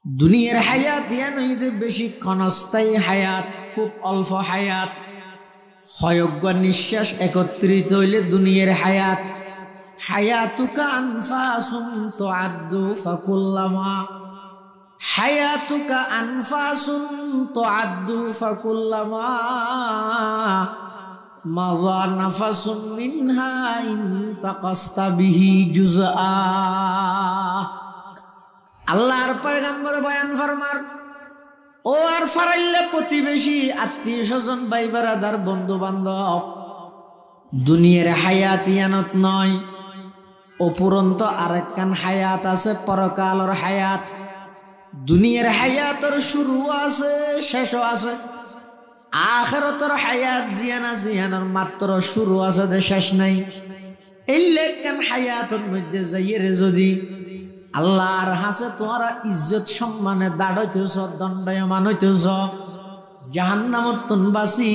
দুনিয়ার হায়াত ইয়ানইদে বেশি ক্ষণস্থায়ী হায়াত, খুব অল্প হায়াত। হয়জ্ঞ নিঃশ্বাস একত্রিত হইলে দুনিয়ার হায়াত। হায়াতুকা আনফাসুন তুআদ্দু ফাকুল্লামা হায়াতুকা আনফাসুন তুআদ্দু ফাকুল্লামা মাযা নাফাসুন মিনহা ইনতাকাসতা বিহি জুজআ। আল্লাহর পয়গম্বর বয়ান ফরমার, ও আর ফারাইলে প্রতিবেশী, আত্মীয় স্বজন, ভাই বারাদার, বন্ধু বান্ধব, দুনিয়ার হায়াত ইয়ানত নয়, অপুরন্ত আরেকখান হায়াত আছে, পরকালের হায়াত। দুনিয়ার হায়াতের শুরু আছে, শেষও আছে। আখিরাতের হায়াত জিয়ানা জিয়ানার মাত্র শুরু আছে, শেষ নাই। এই লেখান হায়াতের মধ্যে যাইয়ে যদি আল্লাহর হাসে তোমরা ইজ্জত সম্মানে দাঁড়াইতেছ, দণ্ডায়মান হইতেছ, জাহান্নামত তুনবাসি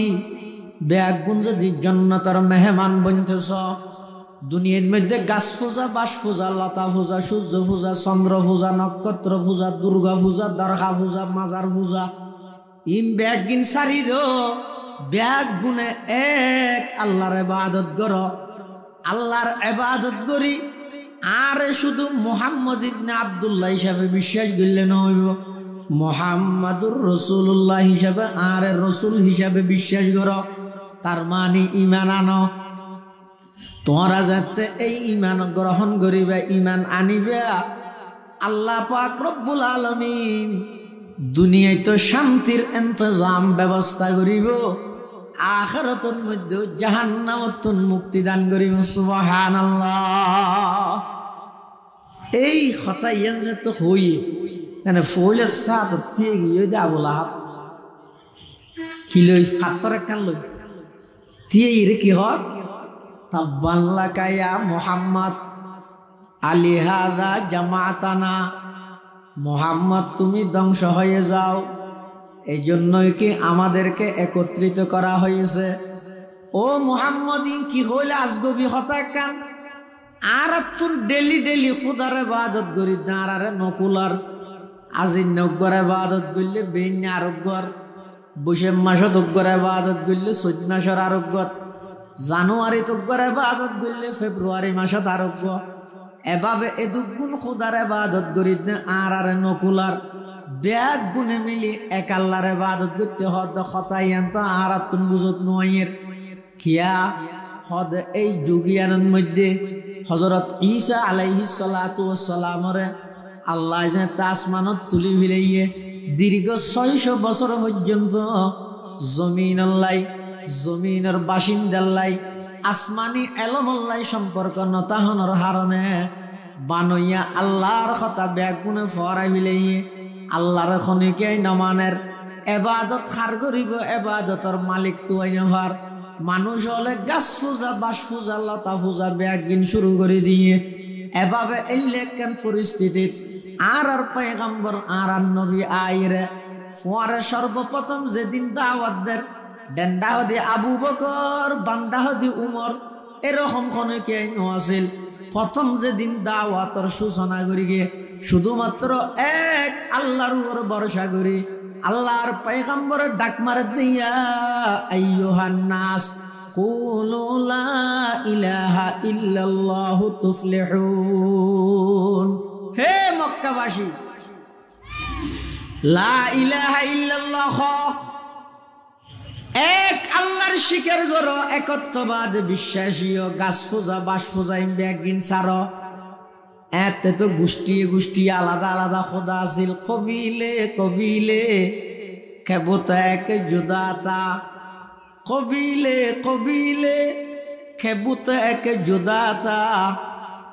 বেগুন যদি জান্নাতের মেহমান বনতেছ। দুনিয়ার মধ্যে গাছ পূজা, বাস পূজা, লতা পূজা, সূর্য পূজা, চন্দ্র পূজা, নক্ষত্র পূজা, দুর্গা পূজা, দরগা পূজা, মাজার পূজা, ইম বেগুন সারি দো বেগুনে এক আল্লাহর ইবাদত করো। আল্লাহর ইবাদত করি আর শুধু মুহাম্মদ ইবনে আব্দুল্লাহ হিসাবে বিশ্বাস করলে নইব, মুহাম্মাদুর রাসূলুল্লাহ হিসাবে আর রাসূল হিসাবে বিশ্বাস করো। তার মানে ঈমান আনো। তোমরা যাতে এই ঈমান গ্রহণ করিবে, ঈমান আনিবে, আল্লাহ পাক রব্বুল আলামিন দুনিয়ায় তো শান্তির ইন্তজাম ব্যবস্থা করিব, আখিরাতের মধ্যে জাহান্নামত মুক্তি দান করিব। সুবহানাল্লাহ। এই কথা ইয়ান যে তো হই মানে ফইলে সাত ঠিক ইয়ে আবু লাহাব কিলই ফাতর কান লই তিয়ে ইরে কি হর তাব্বান লাকা ইয়া মুহাম্মদ আলি হাযা জামাতানা। মুহাম্মদ তুমি ধ্বংস হয়ে যাও, এই জন্যই কি আমাদেরকে একত্রিত করা হয়েছে। ও মুহাম্মদ কি হইলে আজগবি হতা কান আর তুন ডেলি ডেলি খুদার ইবাদত করি না আর নকুলার আজিন নগর ইবাদত করলে বেন আরোগ্যর বৈশাখ মাসত অগ্গর ইবাদত করলে চৈত মাসের আরোগ্য, জানুয়ারি তগ্গর ইবাদত করলে ফেব্রুয়ারি মাসত আরোগ্য। এভাবে এদুগুণ খুদার ইবাদত করি না আর নকুলার ব্যাগ গুনে মিলি এক আল্লাহর ইবাদত করতে হদ খতাইয়ান তো আর তুন বুঝত নয়ের খিয়া হদ। এই যুগিয়ানের মধ্যে হযরত ঈসা আলাইহিস সালাতু ওয়াস সালামরে আল্লাহ যে আসমানত তুলি ফিলাইয়ে দীর্ঘ 600 বছর পর্যন্ত জমিনের বাসিন্দাল্লাই আসমানি এলমল্লাই সম্পর্ক নতাহনের হারণে বানইয়া আল্লাহর কথা ব্যাগ গুনে ফরাই ফিলাইয়ে আল্লাহর খনিকে নমানের এবাদত খার করিব। এবাদতর মালিক তো আইনভার মানুষ হলে গাছ পূজা, বাস পূজা, লতা পূজা ব্যাগিন শুরু করে দিয়ে এভাবে এই লেখান পরিস্থিতিত আর পয়গম্বর আর নবী আইরে ফোয়ারে সর্বপ্রথম যেদিন দাওয়াত দের ডেন্ডা হদি আবু বকর, বান্দা হদি উমর, এরকম খনিকে আছিল। প্রথম যেদিন দাওয়াতর সূচনা করি গিয়ে শুধুমাত্র এক আল্লাহর উপর ভরসা করি আল্লাহর পয়গম্বরের ডাক মারে দিয়া আইয়ুহান নাস কুলু লা ইলাহা ইল্লাল্লাহু তুফলিহুন। হে মক্কাবাসী, লা ইলাহা ইল্লাল্লাহ এক আল্লাহর স্বীকার করো, একত্ববাদ বিশ্বাসীয়, গাছ পূজা, বাস পূজা ব্যাগিন সারো। এতে তো গোষ্ঠী গোষ্ঠী আলাদা আলাদা খোদা আছিল, কবিলে কবিলে খেবুতা এক জুদাতা, কবিলে কবিলে খেবুতা এক জুদাতা,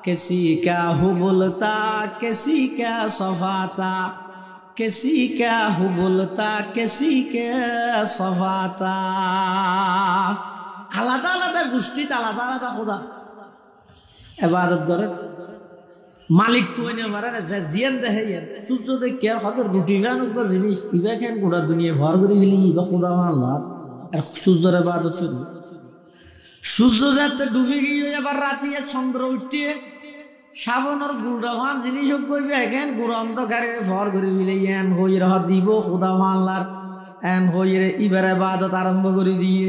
কিসি কা হুবলতা কিসি কা সফাতা, কিসি কা হুবলতা কিসি কা সফাতা। আলাদা আলাদা গোষ্ঠীতে আলাদা আলাদা খোদা ইবাদত করে। মালিক তো এনে মারে যে জিয়ান দেহে সূর্য দেখে আর হয়তো রুটি খান জিনিস ইবা খান গোটা দুনিয়া ভর করে ফেলি ইবা খোদা আল্লাহ আর সূর্যের ইবাদত শুরু। সূর্য যাতে ডুবে গিয়ে এবার রাতে চন্দ্র উঠতে সাবনের গুড়া হওয়ান জিনিস কইবে এখান গুড়া অন্ধকারের ফর করে বিলে এন হই রহ দিব খুদা আল্লাহর এন হইরে ইবারে বাদত আরম্ভ করে দিয়ে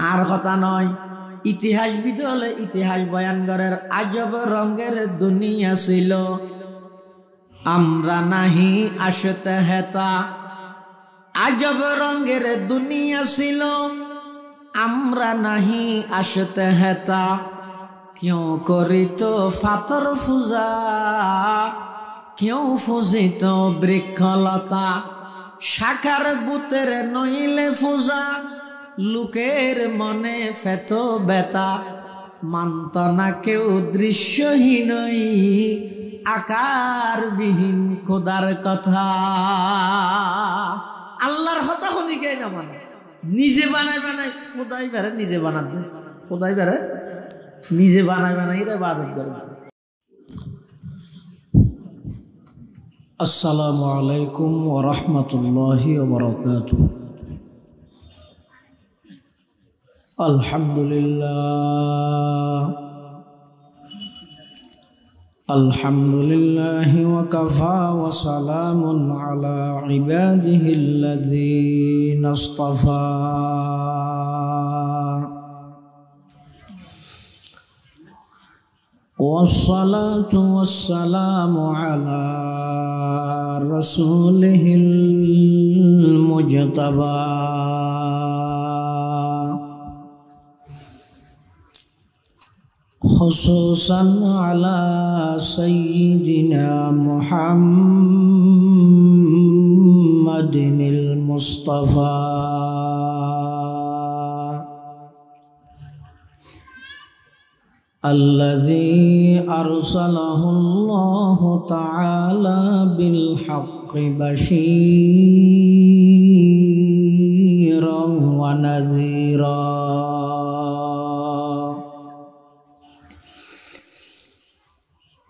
আর কথা নয় ইতিহাসবিদ হলে ইতিহাস বয়ান করার আজব রঙের দুনিয়া ছিল আমরা নাহি আসতে হেতা আজব রঙের দুনিয়া ছিল আমরা নাহি আসতে হেতা क्यों करित फातर फुजा क्यों फुजित बृक्षलता शाखार बुतेर नइले फुजा लुकेर मने फेत बेता माনত ना केउ दृश्यहीनई आकारविहीन खुदार कथा आल्लाहर कथा हनी के ना माने निजे बानाय बानाय खुदाई बेरे निजे बाना दे खुदाई बेरे निजे बानाय बानाय इबादत करे अस्सलामु अलैकुम व रहमतुल्लाहि व बरकातुहू अल्हम्दुलिल्लाह व कफ़ा व सलामुन अला इबादिहिल्लज़ीना इस्तफ़ा वस्सलातु वस्सलामु अला रसूलिहिल मुज्तबा खुसूसन अला सय्यिदिना मुहम्मदिनिल मुस्तफ़ा الذي أرسله الله تعالى بالحق بشيرا ونذيرا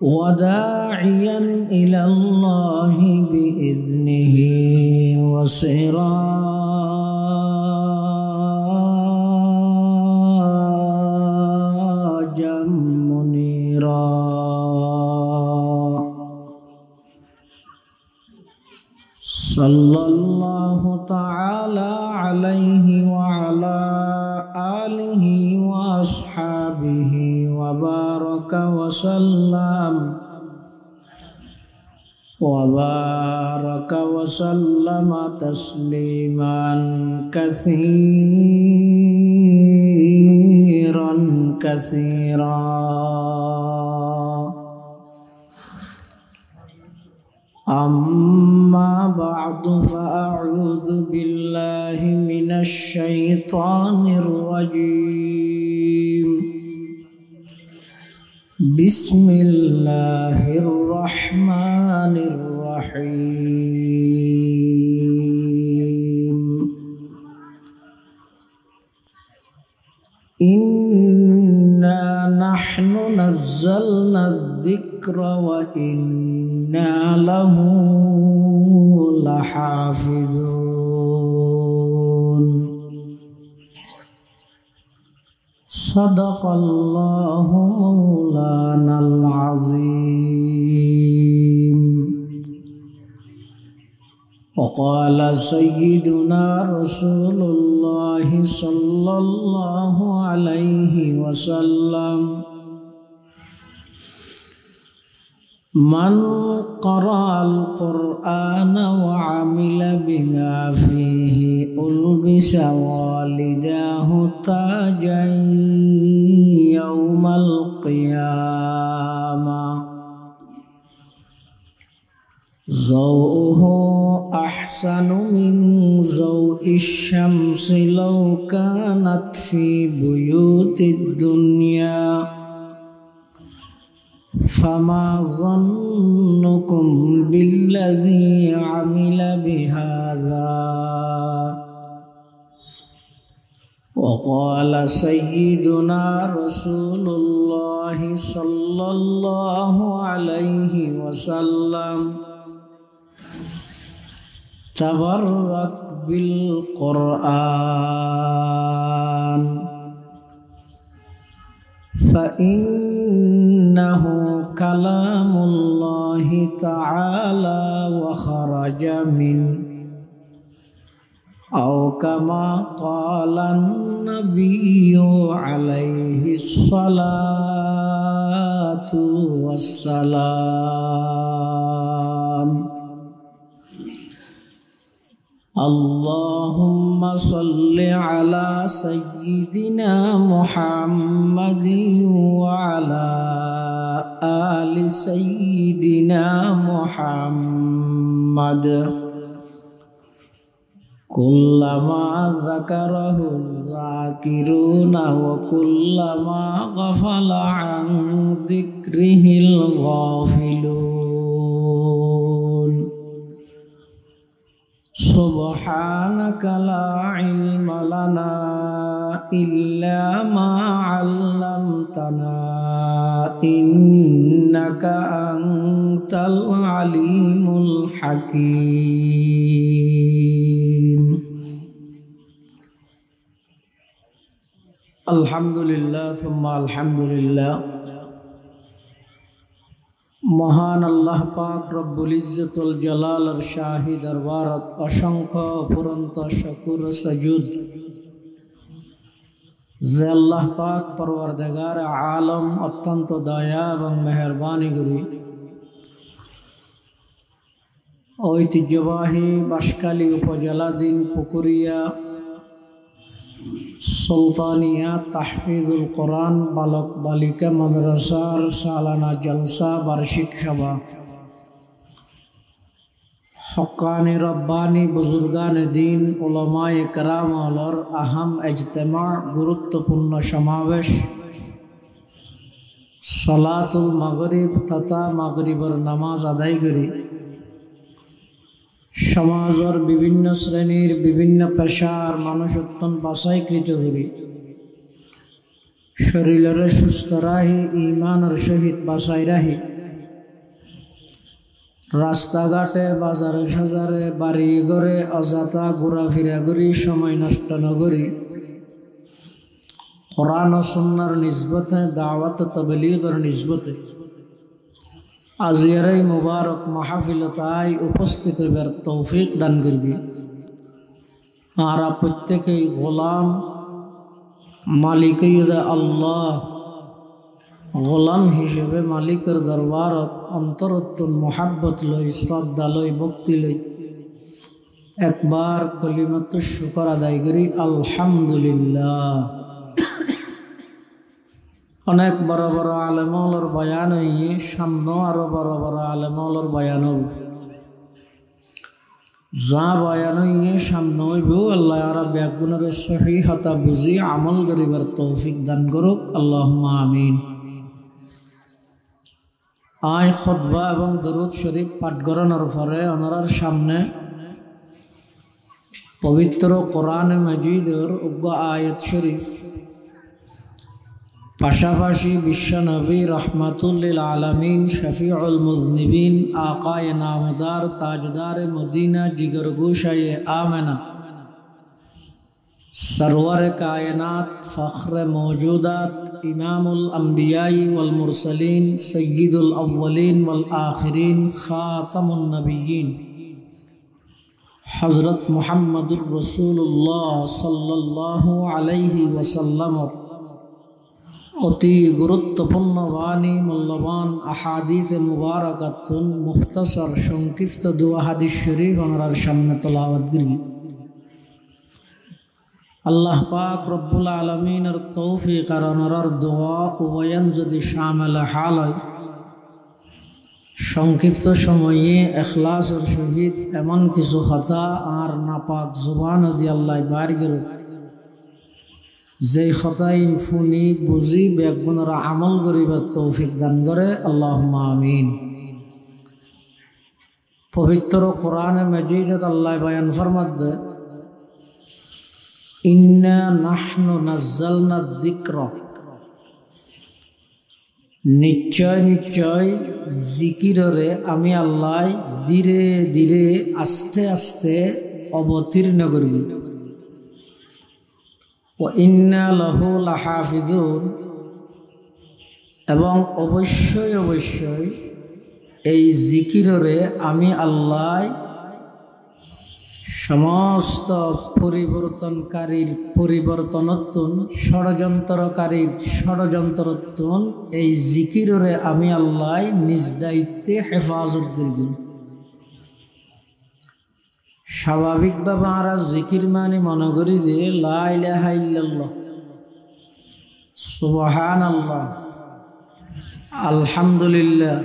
وداعيا إلى الله بإذنه وسراجا منيرا صلى الله تعالى عليه وعلى آله وأصحابه وبارك وسلم تسليما كثيرا أما بعد فأعوذ بالله من الشيطان الرجيم بسم الله الرحمن الرحيم إنا نحن نزلنا الذكر وإنا له لحافظون صدق الله مولانا العظيم وقال سيدنا رسول الله صلى الله عليه وسلم من قرأ القرآن وعمل بما فيه ألبس والداه تاجا يوم القيامة ضوءه أحسن من ضوء الشمس لو كانت في بيوت الدنيا فما ظنكم بالذي عمل بهذا وقال سيدنا رسول الله صلى الله عليه وسلم تبرك بالقرآن فإنه কালামুল্লাহি তাআলা ওয়া খারাজা মিন আও কামা ক্বালান নাবিয়্যু আলাইহিস সালাতু ওয়াস সালাম اللهم صل على سيدنا محمد وعلى آل سيدنا محمد كلما ذكره الذاكرون وكلما غفل عن ذكره الغافلون سبحانك لا علم لنا إلا ما علمتنا إنك أنت العليم الحكيم الحمد لله ثم الحمد لله মহান আল্লাহ পাক রব্বুল ইজ্জতুল জালালের শাহী দরবারত অসংখ্য অফুরন্ত শুকর সাজুদ যে আল্লাহ পাক পরওয়ারদিগার আলম অত্যন্ত দয়া এবং মেহেরবানি করি ঐতিহ্যবাহী বাঁশখালী উপজেলাধীন পুকুরিয়া সুলতানিয়া তাহফিজুল কোরআন বালক বালিকা মাদ্রাসার সালানা জলসা বার্ষিক সভা হক্কানি রব্বানি বুজুর্গান দিন উলামায়ে কেরাম আলর আহম ইজতেমা গুরুত্বপূর্ণ সমাবেশ সালাতুল মাগরিব তথা মাগরিবের নামাজ আদায় করি সমাজের বিভিন্ন শ্রেণীর বিভিন্ন পেশার মানুষ অত্যন্ত বাছাইকৃত করি শরীরের সুস্থ রাহি ইমানের সহিত বাছাই রাহি রাস্তাঘাটে বাজারে সাজারে বাড়ি ঘরে অযথা ঘোরাফেরা করি সময় নষ্ট ন করি কোরআন ও সুন্নাহর নিসবতে দাওয়াত তাবলীগের নিসবতে আজিয়ার এই মুবারক মাহফিলতায় উপস্থিত হবার তৌফিক দান করবি আর প্রত্যেকেই গোলাম মালিক আল্লাহ গোলাম হিসেবে মালিকের দরবারত অন্তরত্তর মোহাব্বত লই শ্রদ্ধা লই ভক্তি লই একবার কলিমাতুশ শুকর আদায় করি আলহামদুলিল্লাহ। অনেক বড় বড় আলেমওয়ালার বয়ান হইয়ে সামনে আরো বড় বড় আলেমওয়ালার বয়ান হইব যা বয়ান হইয়ে সামনে হইব আল্লাহ আরা ব্যাগুনের সহিহতা বুঝি আমল করিবার তৌফিক দান করুক আল্লাহুম্মা আমিন। আয় খুতবা এবং দরুদ শরীফ পাঠ করানোর পরে ওনার সামনে পবিত্র কোরআনে মাজিদের উগ্র আয়াত শরীফ পাশাপাশি বিশ্বনবী রহমাতুল লিল আলামিন শফিউল মুযনিবিন আকায়ে নামদার তাজদার মদিনা জিগরগোশায়ে আমেনা সরওয়ার কায়নাত ফখর মৌজুদাত ইমামুল আম্বিয়াই ওয়াল মুরসলিন সয়্যিদুল আউয়ালিন ওয়াল আখিরিন খাতামুন নবিয়্যিন হযরত মুহাম্মদুর রাসূলুল্লাহ সাল্লাল্লাহু আলাইহি ওয়াসাল্লাম অতি গুরুত্বপূর্ণ বাণী মূল্যবান আহাদিস মুবারাকাতুন মুখতাসর সংক্ষিপ্ত দুয়া হাদিস শরীফ ওনার সামনে তেলাওয়াত করি। আল্লাহ পাক রব্বুল আলামিনের তৌফিক আর ওনার দোয়া উভয়ন যদি শামিল হাল হয় সংক্ষিপ্ত সময়ে ইখলাসের সহিত এমন কিছু কথা আর নাপাক জুবান দিয়ে আল্লাহ বাড়ি গেল যে খতাই ফুনি বুঝি বেগুনরা আমল করিবার তৌফিক দান করে আল্লাহুম্মা আমিন। পবিত্র কোরআনে মাজিদত আল্লাহ বয়ান ফরমাতে ইন্না নাহনু নাজ্জালনা যিকর নিশ্চয় নিশ্চয় জিকিররে আমি আল্লাহ ধীরে ধীরে আস্তে আস্তে অবতীর্ণ করবি ইন্না লাহু লাহাফিজুন এবং অবশ্যই অবশ্যই এই জিকিররে আমি আল্লাহ সমস্ত পরিবর্তনকারীর পরিবর্তনত্বন ষড়যন্ত্রকারীর ষড়যন্ত্রত্বন এই জিকিররে আমি আল্লাহ নিজ দায়িত্বে হেফাজত করব। স্বাভাবিকভাবে আমরা জিকির মানে মনে করি যে লা ইলাহা ইল্লাল্লাহ, সুবহানাল্লাহ, আলহামদুলিল্লাহ,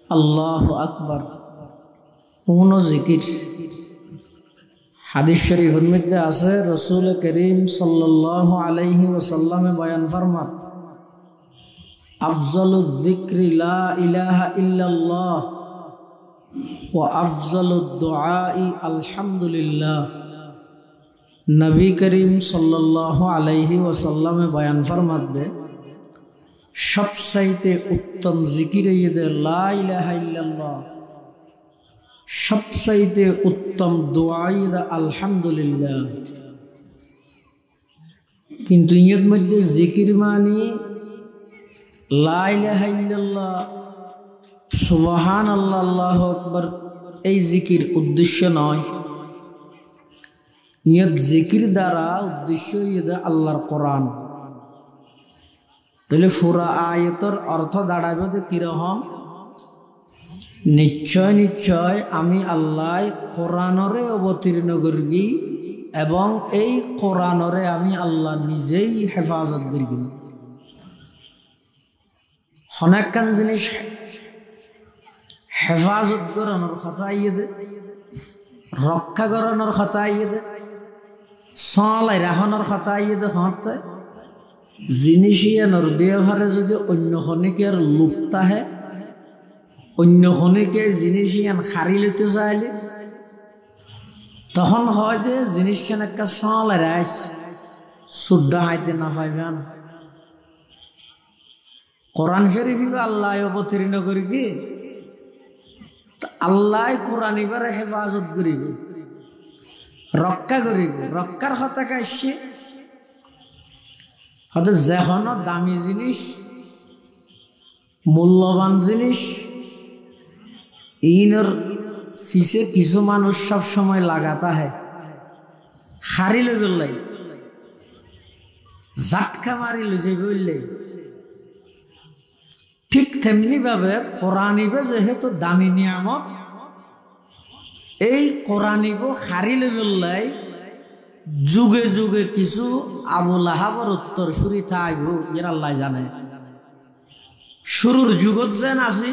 আল্লাহু আকবার। কোন জিকির হাদিস শরীফের মধ্যে আছে, রাসূল করিম সাল্লাল্লাহু আলাইহি ওয়াসাল্লামে বয়ান ফরমান, আফজালুয যিকরি লা ইলাহা ইল্লাল্লাহ ওয়া আফজালুদ দুআই আলহামদুলিল্লাহ। নবী করিম সাল্লাল্লাহু আলাইহি ওয়াসাল্লামে বয়ান ফরমাতে সবচাইতে উত্তম জিকির হইছে লা ইলাহা ইল্লাল্লাহ, সবচাইতে উত্তম দোয়া হইছে আলহামদুলিল্লাহ। কিন্তু এর মধ্যে জিকির মানে লা ইলাহা ইল্লাল্লাহ, সুবহানাল্লাহ, আল্লাহু আকবার এই জিকির উদ্দেশ্য নয়। এর জিকির দ্বারা উদ্দেশ্য হইছে আল্লাহর কোরআন। তাহলে পুরা আয়াতের অর্থ দাঁড়াবে যে কিরকম? নিশ্চয় নিশ্চয় আমি আল্লাহ কোরআনরে অবতীর্ণ করি এবং এই কোরআনরে আমি আল্লাহ নিজেই হেফাজত করি। অনেকখান জিনিস হেফাজত করানোর কথা আইয়ে, রক্ষা করানোর কথা আইয়ে, চলাই রাখানোর কথা আইয়ে হতে জিনিসিয়ানোর ব্যবহারে যদি অন্য খনিকের লুপ্ত আহে, অন্য খনিকে জিনিসিয়ান হারি লইতে চাইলে তখন হয় যে জিনিসখান একটা চলাই রাইস সুদ্ধা হাইতে না পাইবেন। কোরআন শরীফ আল্লাহ অবতীর্ণ করি কি আল্লাহ কোরআন এবারে হেফাজত করিব, রক্ষা করিব। রক্ষার কথা কাছে হয়তো যেখানো দামি জিনিস, মূল্যবান জিনিস, ইনর ফিসে কিছু মানুষ সব সময় লাগাতা হয় হারি লই বললাই, ঝাটকা মারি লই যাই বললাই। ঠিক তেমনি ভাবে কোরআনিবে যেহেতু দামি নিয়ামত, এই কোরআনিব হারি লই বললাই যুগে যুগে কিছু আবু লাহাবর উত্তর সুরি থাকব, এর আল্লাহ জানে। শুরুর যুগত যেন আসি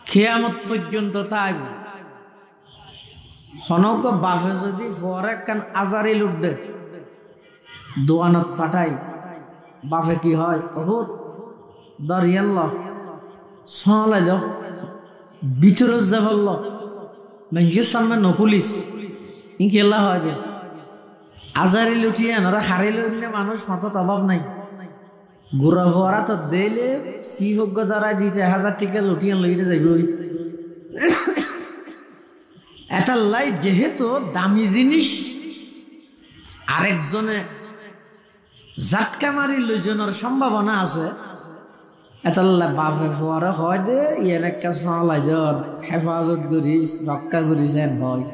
কিয়ামত পর্যন্ত থাকব। হনক বাফে যদি ফরে কান আজারি লুটে দোয়ানত ফাটাই, বাফে কি হয়? বহুত দরিয়াল্লাহ সলাই যাও ভিতরে যাবল মানুষের সামনে নকুলিস ই কেলা হয় যে আজারি লুটিয়ে ওরা হারে লইলে মানুষ মাথার অভাব নাই। গোড়া ভরা তো দিলে শিভজ্ঞ দ্বারা দিতে 1000 টাকা লুটিয়ে লইতে যাইব। এটা লাই যেহেতু দামি জিনিস আরেকজনে ঝাটকা মারি লইজনের সম্ভাবনা আছে, এটা বাপে ফোয়ারে হয় দে ইয়ের একটা চলাই জ্বর হেফাজত করিস, রক্ষা করিস এর ভয়।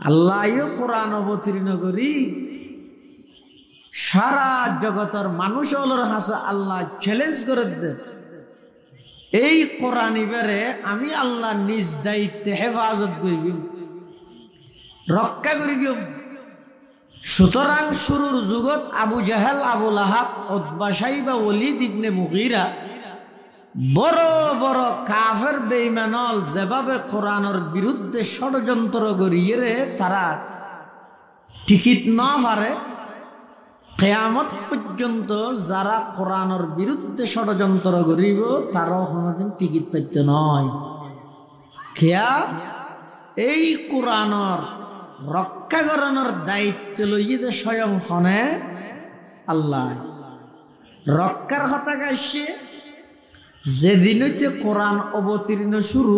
আল্লাহও কোরআন অবতীর্ণ করি সারা জগতের মানুষ হলোর হাসা আল্লাহ চ্যালেঞ্জ করে দে, এই কোরআন ইবারে আমি আল্লাহ নিজ দায়িত্বে হেফাজত করিব, রক্ষা করিব। সুতরাং শুরুর যুগত আবু জাহেল, আবু লাহাব, উতবা, শাইবা, ওয়ালিদ ইবনে মুগীরা বড় বড় কাফের বেঈমানল যেভাবে কোরআনের বিরুদ্ধে ষড়যন্ত্র করিয়ে তারা টিকিট না পারে, কিয়ামত পর্যন্ত যারা কোরআনের বিরুদ্ধে ষড়যন্ত্র করিব তারাও কোনোদিন টিকিট পাইতে নয়। খেয়া এই কোরআনের রক্ষা করানোর দায়িত্ব লইয়ে স্বয়ং হনে আল্লাহ। রক্ষার কথা গাইছে যেদিন হইতে কোরআন অবতীর্ণ শুরু,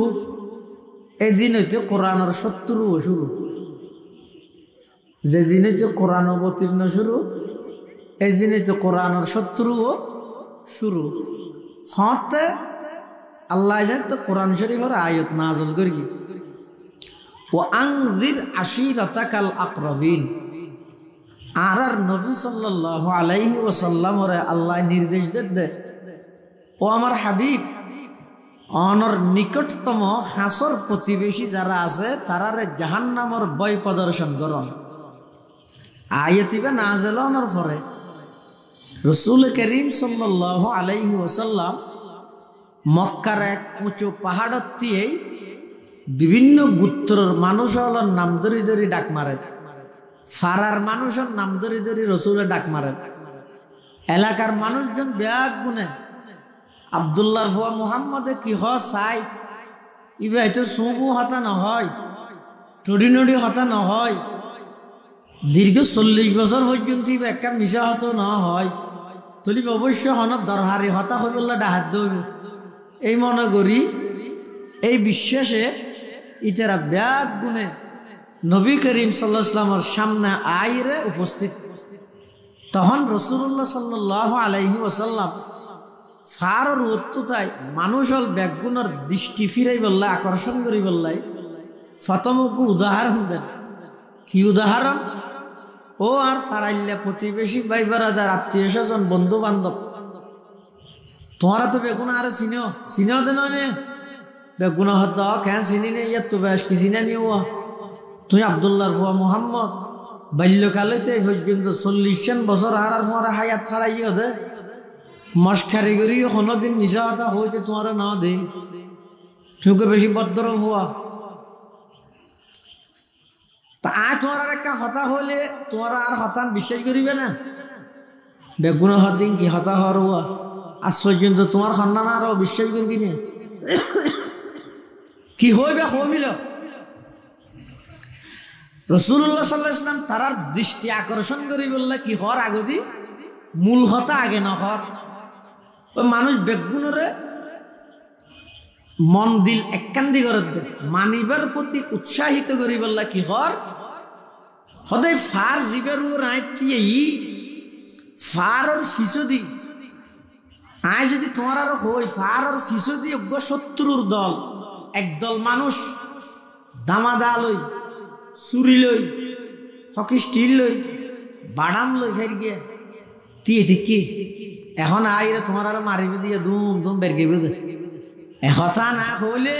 এদিন হইতে কোরআনের শত্রুও শুরু। যেদিন হইতে কোরআন অবতীর্ণ শুরু, এদিন হইতে কোরআনের শত্রুও শুরু হতে আল্লাহ তো কোরআন শরীফের আয়াত নাযিল করি ও আনজির আশিরাতাকাল আকরাবিন আর নবী সাল্লাল্লাহু আলাইহি ওয়াসাল্লামরে আল্লাহ নির্দেশ দে ও আমার হাবিব অনর নিকটতম হাসর প্রতিবেশী যারা আছে তারারে জাহান্নামের ভয় প্রদর্শন করন আয়াতিবে নাযিল হওয়ার পরে রাসূল করিম সাল্লাল্লাহু আলাইহি ওয়াসাল্লাম মক্কার এক উঁচু পাহাড়ত দিয়ে বিভিন্ন গোত্রের মানুষ হলার নাম ধরি ধরি ডাক মারেন ফারার মানুষের নাম ধরি ধরি রাসূলের ডাক মারেন এলাকার মানুষজন ব্যাগ গুনে আব্দুল্লাহ ফুয়া মুহাম্মদে কি চাই ইবে হয়তো সুবু হতা নহয় টডি নডি হতা নহয় দীর্ঘ 40 বছর পর্যন্ত ইবে একটা মিশা হতো না হয় তলি অবশ্য হনত দরহারি হতা হইবল্লা ডাহাত দইব এই মনে করি এই বিশ্বাসে ইতারা ব্যাগ গুনে নবী করিম সাল্লাল্লাহু আলাইহি ওয়াসাল্লামের সামনে আইরে উপস্থিত তখন রাসূলুল্লাহ সাল্লাল্লাহু আলাইহি ওয়াসাল্লাম ফারর উত্ততায় মানুষ হল ব্যাগুনের দৃষ্টি ফিরাই বললাই আকর্ষণ করি বললাই ফতমকু উদাহরণ দেন কি উদাহরণ ও আর ফারাইল্লা প্রতিবেশী ভাই বেড়াদার আত্মীয় স্বজন বন্ধু বান্ধব তোমারা তো বেগুন আর চিনেও দেন বেগুন হত কেন চিনি নেই ইয়ার তো বেশ কি চিনে নিও তুই আব্দুল্লাহর ফুয়া মুহাম্মদ বাল্যকালেতে পর্যন্ত 40 বছর আর তোমার হায়াত ছাড়াইও দে মস্কারি করি কোনোদিন মিশা কথা হইতে তোমার না দে তুমি বেশি ভদ্র হওয়া তা আজ তোমার একটা হতা হলে তোমার আর হতান বিশ্বাস করিবে না বেগুন হতিন কি হতা হওয়ার হওয়া আজ পর্যন্ত তোমার সন্ধান আরো বিশ্বাস করি কিনে কি হইবে হইল রাসূলুল্লাহ সাল্লাল্লাহু আলাইহি ওয়াসাল্লাম তারার দৃষ্টি আকর্ষণ করি বললে কি হর আগদি মূল হতা আগে না হর মানুষ বেগুনরে মন দিল একান্দি করে মানিবার প্রতি উৎসাহিত করি বললা কি হর সদায় ফার জীবের ফারর ফিসদি আয় যদি তোমার আরো হই ফারর ফিসদি শত্রুর দল একদল মানুষ দামাদা লই চুরি লই হকি স্টিল লই বাদাম লই ফের গিয়ে তিয়ে ঠিক কি এখন আইরে তোমার আর মারিবে দিয়ে দুম দুম বের গেবে একথা না হইলে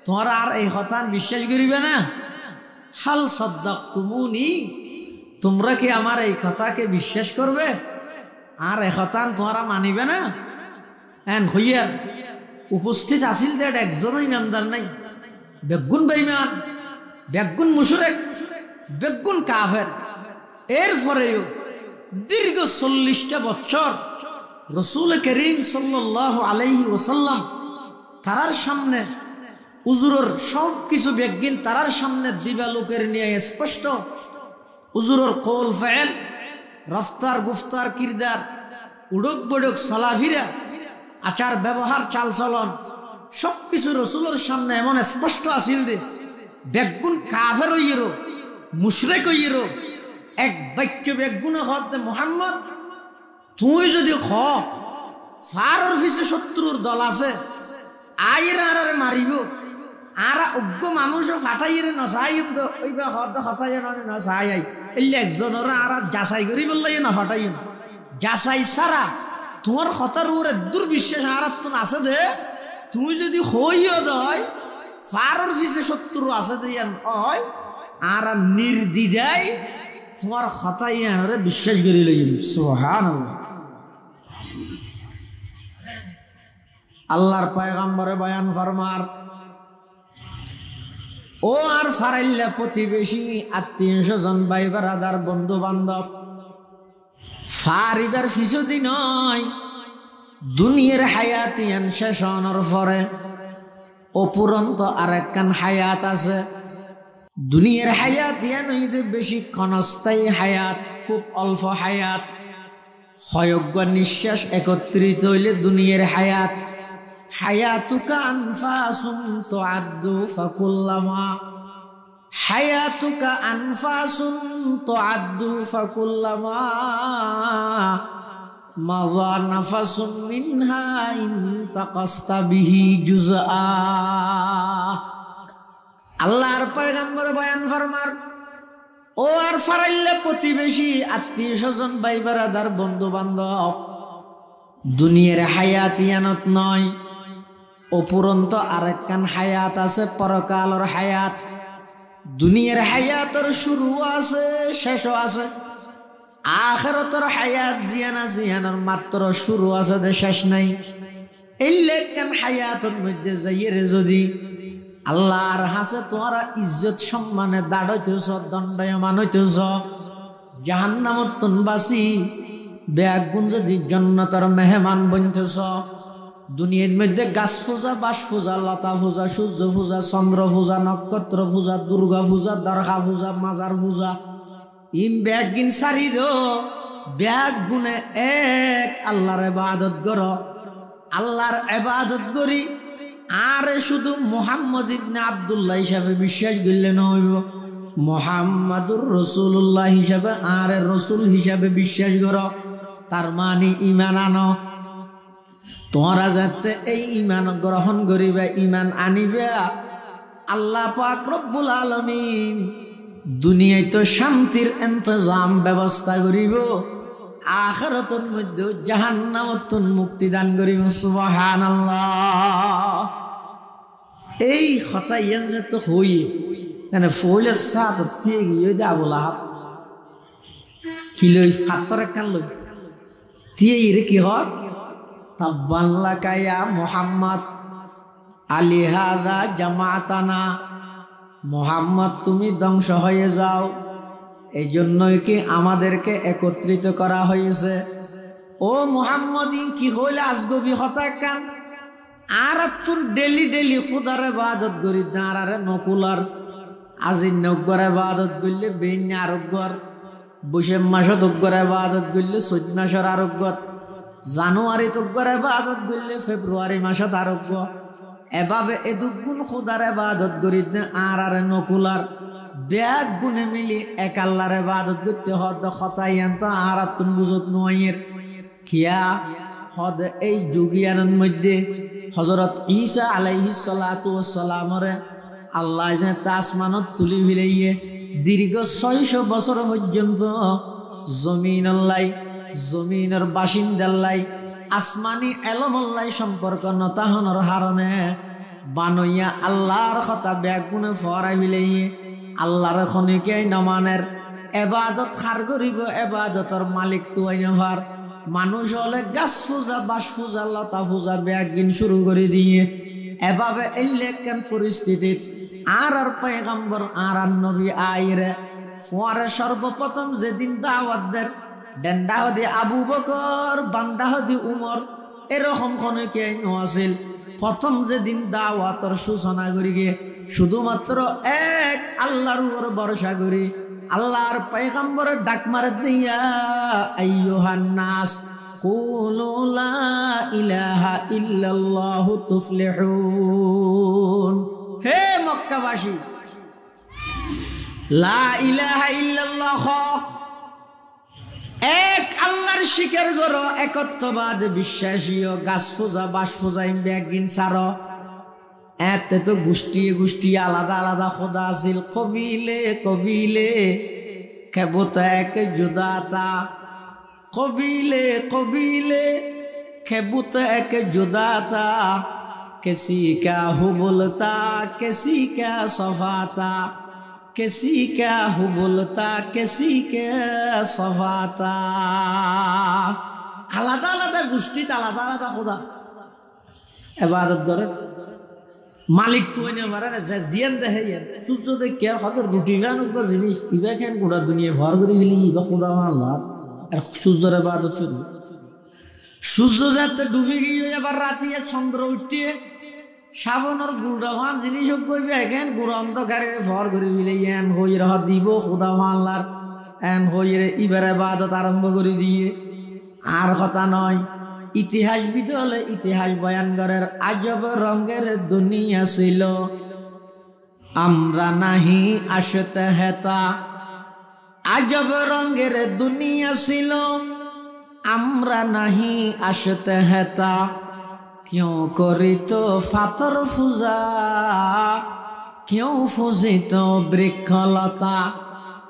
তোমার আর এই কথা বিশ্বাস করিবে না হাল সাদ্দাকতুমুনি তোমরা কি আমার এই কথাকে বিশ্বাস করবে আর একথা তোমরা মানিবে না এন হইয়ার উপস্থিত আসিল দেখ একজনও ইমানদার নাই বেগুন বেঈমান বেগুন মুশরিক বেগুন কাফের এরপরেও দীর্ঘ 40টা বছর রাসূল করিম সাল্লাল্লাহু আলাইহি ওয়াসাল্লাম তারার সামনে হুজুরের সব কিছু বিজ্ঞান তারার সামনে দিবা লোকের নিয়ে স্পষ্ট হুজুরের কওল ফাইল রফতার গুফতার কিরদার উড়ক বড়ক চলাফিরা আচার ব্যবহার চালচলন সবকিছু রাসূলের সামনে এমন স্পষ্ট আছিল যে বেগুন কাফের হইয়েরো মুশরিক হইয়েরো এক বাক্য বেগুন হতে মুহাম্মদ তুই যদি খ ফারর পিছে শত্রুর দল আছে আইরা আরে মারিব আর অজ্ঞ মানুষ ফাটাইরে নসাই তো ওইবা হদ হতাই না সাই এই একজনের আর যাচাই করি বললাই না ফাটাই যাচাই ছাড়া তোমার হতার উপরে দুর্বিশ্বাস আর তো আছে দে তুমি যদি হইও দয় ফারর পিছে শত্রু আছে দে হয় আর নির্দ্বিধায় তোমার হতাই আনরে বিশ্বাস করি লই সুবহানাল্লাহ আল্লাহর পয়গম্বরে বয়ান ফরমার ও আর ফারাইল্লা প্রতিবেশী আত্মীয় স্বজন ভাই বেড়াদার বন্ধু বান্ধব ফারিবার ফিসদি নয় দুনিয়ার হায়াতিয়ান শেষ হওয়ার পরে অপুরন্ত আর একখান হায়াত আছে দুনিয়ার হায়াতিয়ান হইতে বেশি ক্ষণস্থায়ী হায়াত খুব অল্প হায়াত হয়জ্ঞ নিঃশ্বাস একত্রিত হইলে দুনিয়ার হায়াত হায়াতুকা আনফাসুম তুআদ্দু ফাকুল্লামা হায়াতুকা আনফাসুম তুআদ্দু ফাকুল্লামা মাযা নাফাসুম মিনহা ইন তাকাসতা বিহি জুজআ। আল্লাহর পয়গম্বর বয়ান ফরমার, ও আর ফারাইলে প্রতিবেশী, আত্মীয় স্বজন, ভাই বারাদার, বন্ধু বান্ধব, দুনিয়ার হায়াত ইয়ানত নয়, অপুরন্ত আরেকখান হায়াত আছে, পরকালের হায়াত। দুনিয়ার হায়াতের শুরু আছে, শেষও আছে। আখিরাতের হায়াত জিয়ানা জিয়ানার মাত্র শুরু আছে, শেষ নাই। এই লেখান হায়াতের মধ্যে যাইয়ে যদি আল্লাহর হাসে তোমরা ইজ্জত সম্মানে দাঁড়াইতেছ, দণ্ডায়মান হইতেছ, জাহান্নামত তুন বাসি বেগুন যদি জান্নাতের মেহমান বনতেছ। দুনিয়ার মধ্যে গাছ পূজা, বাস পূজা, লতা পূজা, সূর্য পূজা, চন্দ্র পূজা, নক্ষত্র পূজা, দুর্গা পূজা, দরগা পূজা, মাজার পূজা, ইম বেগুন সারি দো বেগুনে এক আল্লাহর ইবাদত করো। আল্লাহর ইবাদত করি আর শুধু মুহাম্মদ ইবনে আব্দুল্লাহ হিসাবে বিশ্বাস করলে নইব, মুহাম্মাদুর রাসূলুল্লাহ হিসাবে আর রাসূল হিসাবে বিশ্বাস করো। তার মানে ঈমান আনো। তোমরা যাতে এই ঈমান গ্রহণ করিবে, ঈমান আনিবে, আল্লাহ পাক রব্বুল আলামিন দুনিয়ায় তো শান্তির ইন্তজাম ব্যবস্থা করিব, আখিরাতের মধ্যে জাহান্নামত মুক্তি দান করিব। সুবহানাল্লাহ। এই কথা ইয়ান যে তো হই মানে ফইলে সাত ঠিক ইয়ে দা বলা কিলো ফাতর কান লই তিয়ে ইরে কি হর তাব্বান লাকা ইয়া মুহাম্মদ আলি হাযা জামাতানা। মুহাম্মদ তুমি ধ্বংস হয়ে যাও, এই জন্যই কি আমাদেরকে একত্রিত করা হয়েছে। ও মুহাম্মদ কি হইলে আজগবি হতা কান আর তুন ডেলি ডেলি খুদার ইবাদত করি দাঁড়ারে নকুলার আজি নগর ইবাদত করলে বেন আরোগ্যর বৈশে মাসত অগ্গর ইবাদত করলে চৈত মাসের আরোগ্যত জানুয়ারি তগ্গর ইবাদত করলে ফেব্রুয়ারি মাসত আরোগ্য। এভাবে এদুগুণ খুদার ইবাদত করি আর নকুলার ব্যাগ গুনে মিলি এক আল্লাহর ইবাদত করতে হদ খতাইয়ান তো আর তুন বুঝত নয়ের খিয়া হদ। এই যুগিয়ানের মধ্যে হযরত ঈসা আলাইহিস সালাতু ওয়াস সালামরে আল্লাহ যে আসমানত তুলি ভিলাইয়ে দীর্ঘ 600 বছর পর্যন্ত জমিনের বাসিন্দাল্লাই আসমানি এলমল্লাই সম্পর্ক নতাহনের হারণে বানইয়া আল্লাহর কথা ব্যাগ গুনে ফরাই ভিলাইয়ে আল্লাহর খনিকে নমানের এবাদত খার করিব। এবাদতর মালিক তো আইনভার মানুষ হলে গাছ পূজা, বাস পূজা, লতা পূজা ব্যাগিন শুরু করে দিয়ে এভাবে এই লেখান পরিস্থিতিত আর পয়গম্বর আর নবী আইরে ফোয়ারে সর্বপ্রথম যেদিন দাওয়াতদের ডেন্ডা হদি আবু বকর, বান্দা হদি উমর, এরকম খনিকে আছিল। প্রথম যেদিন দাওয়াতর সূচনা করি গিয়ে শুধুমাত্র এক আল্লাহর উপর ভরসা করি আল্লাহর পয়গম্বরের ডাক মারে দিয়া আইয়ুহান নাস কুলু লা ইলাহা ইল্লাল্লাহু তুফলিহুন। হে মক্কাবাসী, লা ইলাহা ইল্লাল্লাহ এক আল্লাহর স্বীকার করো, একত্ববাদ বিশ্বাসীয়, গাছ পূজা, বাস পূজা ব্যাগিন সারো। এতে তো গোষ্ঠী গোষ্ঠী আলাদা আলাদা খোদা আছিল, কবিলে কবিলে খেবতা এক জুদাতা, কবিলে কবিলে খেবতা এক জুদাতা, किसी क्या हुबुलता किसी क्या सफाता, किसी क्या हुबुलता किसी के सफाता। আলাদা আলাদা গোষ্ঠীতে আলাদা আলাদা খোদা ইবাদত করে। মালিক তো এনে মারে যে জিয়ান দেহে সূর্য দেখে আর হয়তো রুটি খান জিনিস ইবা খান গোটা দুনিয়া ভর করে ফেলি ইবা খোদা আল্লাহ আর সূর্যের ইবাদত শুরু। সূর্য যাতে ডুবে গিয়ে এবার রাতে চন্দ্র উঠতে শ্রাবণের গুড়া হওয়ার জিনিস কইবে এখান গুড়া অন্ধকারের ভর করে ফেলে এন হই রহ দিব খোদা আল্লাহর এন হইরে ইবার ইবাদত আরম্ভ করে দিয়ে। আর কথা নয়, ইতিহাস বিদলে ইতিহাস বয়ান করার আজব রঙের দুনিয়া ছিল, আমরা নাহি আসতে হেতা। আজব রঙের দুনিয়া ছিল, আমরা নাহি আসতে হেতা क्यों करी तो फातर फुजा क्यों फुजी तो बृक्षलता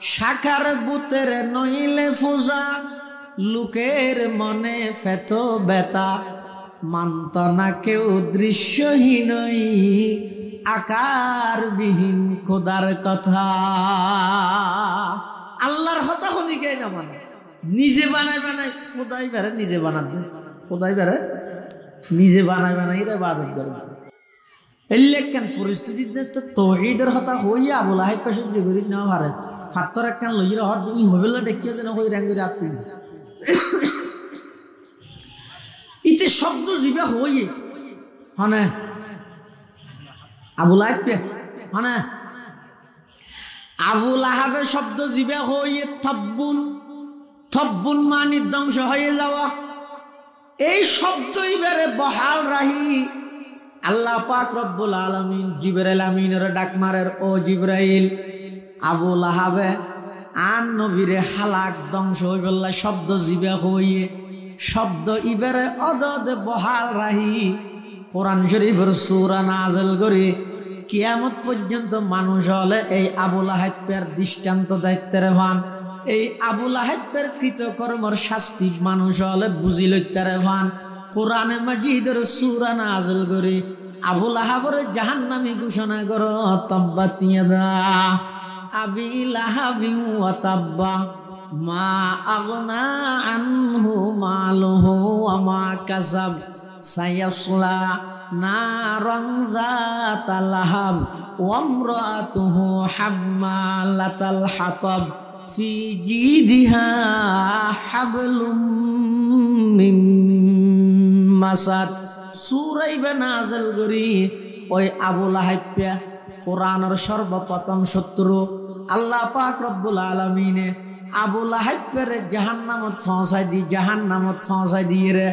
शाखार बुतेर नइले फुजा लुकेर मने फेतो बेता माনত ना केउ दृश्यहीनई आकार विहीन खुदार कथा आल्लाहर हता हनी के ना माने निजे बानाय बानाय खुदाई बेरे निजे बाना दे खुदाई बेरे निजे बानाय बानाय रे इबादत करे এলেকান পরিস্থিতিতে তো তাওহীদের হতা হইয়া আবু লাহাব পাশে যে গরি না পারে ফাত্তর একখান লইরা হদ ই হবেলা দেখিয়ে দেন কই রাঙ্গি রাত ইতে শব্দ জিবা হইয়ে হনে আবু লাহাব হনে আবু লাহাবের শব্দ জিবা হইয়ে থব্বুন থব্বুন মানে ধ্বংস হয়ে যাওয়া এই শব্দই বেরে বহাল রাহি আল্লাহ পাক রব্বুল আলামিন জিবরাইল আমিনের ডাক মারের ও জিবরাইল আবু লাহাবে আন নবীরে হালাক ধ্বংস হই বললা শব্দ জিবা হইয়ে শব্দ ইবেরে অদদে বহাল রাহি কোরআন শরীফের সূরা নাযিল করে কিয়ামত পর্যন্ত মানুষ হলে এই আবু লাহাবের দৃষ্টান্ত দায়িত্বের ভান এই আবু লাহাবের কৃতকর্মর শাস্তি মানুষ হলে বুঝি লইতারে ভান কোরআনে মাজিদের সূরা নাযিল করে আবু লাহাবের জাহান্নামী ঘোষণা করো তাব্বাত ইয়াদা আবি লাহাবিন ওয়া তাব্বা মা আগনা আনহু মালুহু ওয়া মা কাসাব সায়াসলা নারান যাতা লাহাব ওয়া ইমরাতুহু হাম্মালাতাল হাতাব ফি জিদিহা হাবলুম মিন মাসাদ সূরা নাযিল করি ওই আবু লাহাব কোরআনের সর্বপ্রথম শত্রু আল্লাহ পাক রব্বুল আলামিনে আবু লাহাবের জাহান্নামত পৌঁছাই দিয়ে রে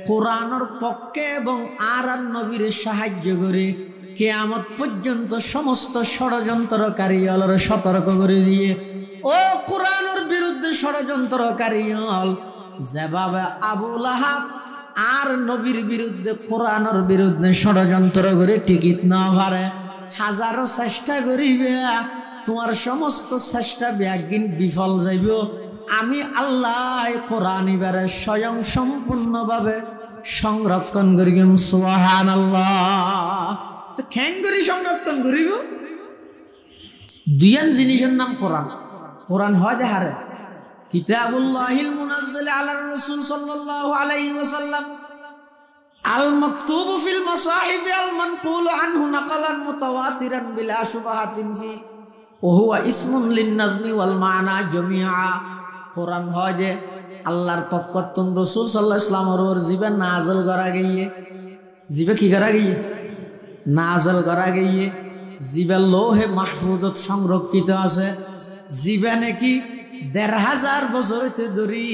কোরআনের পক্ষে এবং আর নবীর সাহায্য করে কিয়ামত পর্যন্ত সমস্ত ষড়যন্ত্রকারী হলর সতর্ক করে দিয়ে ও কোরআনের বিরুদ্ধে ষড়যন্ত্রকারী হল যেভাবে আবু লাহাব আর নবীর বিরুদ্ধে কোরআনের বিরুদ্ধে ষড়যন্ত্র করে টিকিট না পারে হাজারো চেষ্টা করিবে তোমার সমস্ত চেষ্টা ব্যাগিন বিফল যাইব আমি আল্লাহ কোরআন এবারে স্বয়ং সম্পূর্ণভাবে সংরক্ষণ করিম সুবহানাল্লাহ তো কেন করি সংরক্ষণ করিব দুইয়ান জিনিসের নাম কোরআন কোরআন হয় দেহারে কিতাবুল্লাহিল মুনাজ্জাল আলা রাসূল সাল্লাল্লাহু আলাইহি ওয়াসাল্লাম আল মাকতুবু ফিল মাসাহিফ আল মানকুল আনহু নাকালান মুতাওয়াতিরান বিলা শুবহাতিন ফি ওয়া হুয়া ইসমুন লিন নাজমি ওয়াল মানা জামিআ কোরআন হয় যে আল্লাহর পক্ষ রাসূল সাল্লাল্লাহু আলাইহি ওয়াসাল্লামের জিবে নাযিল করা গিয়ে জিবে কি করা গিয়ে নাযিল করা গিয়ে জিবে লৌহে মাহফুজত সংরক্ষিত আছে জিবে নাকি ১৫০০ বছর ধরে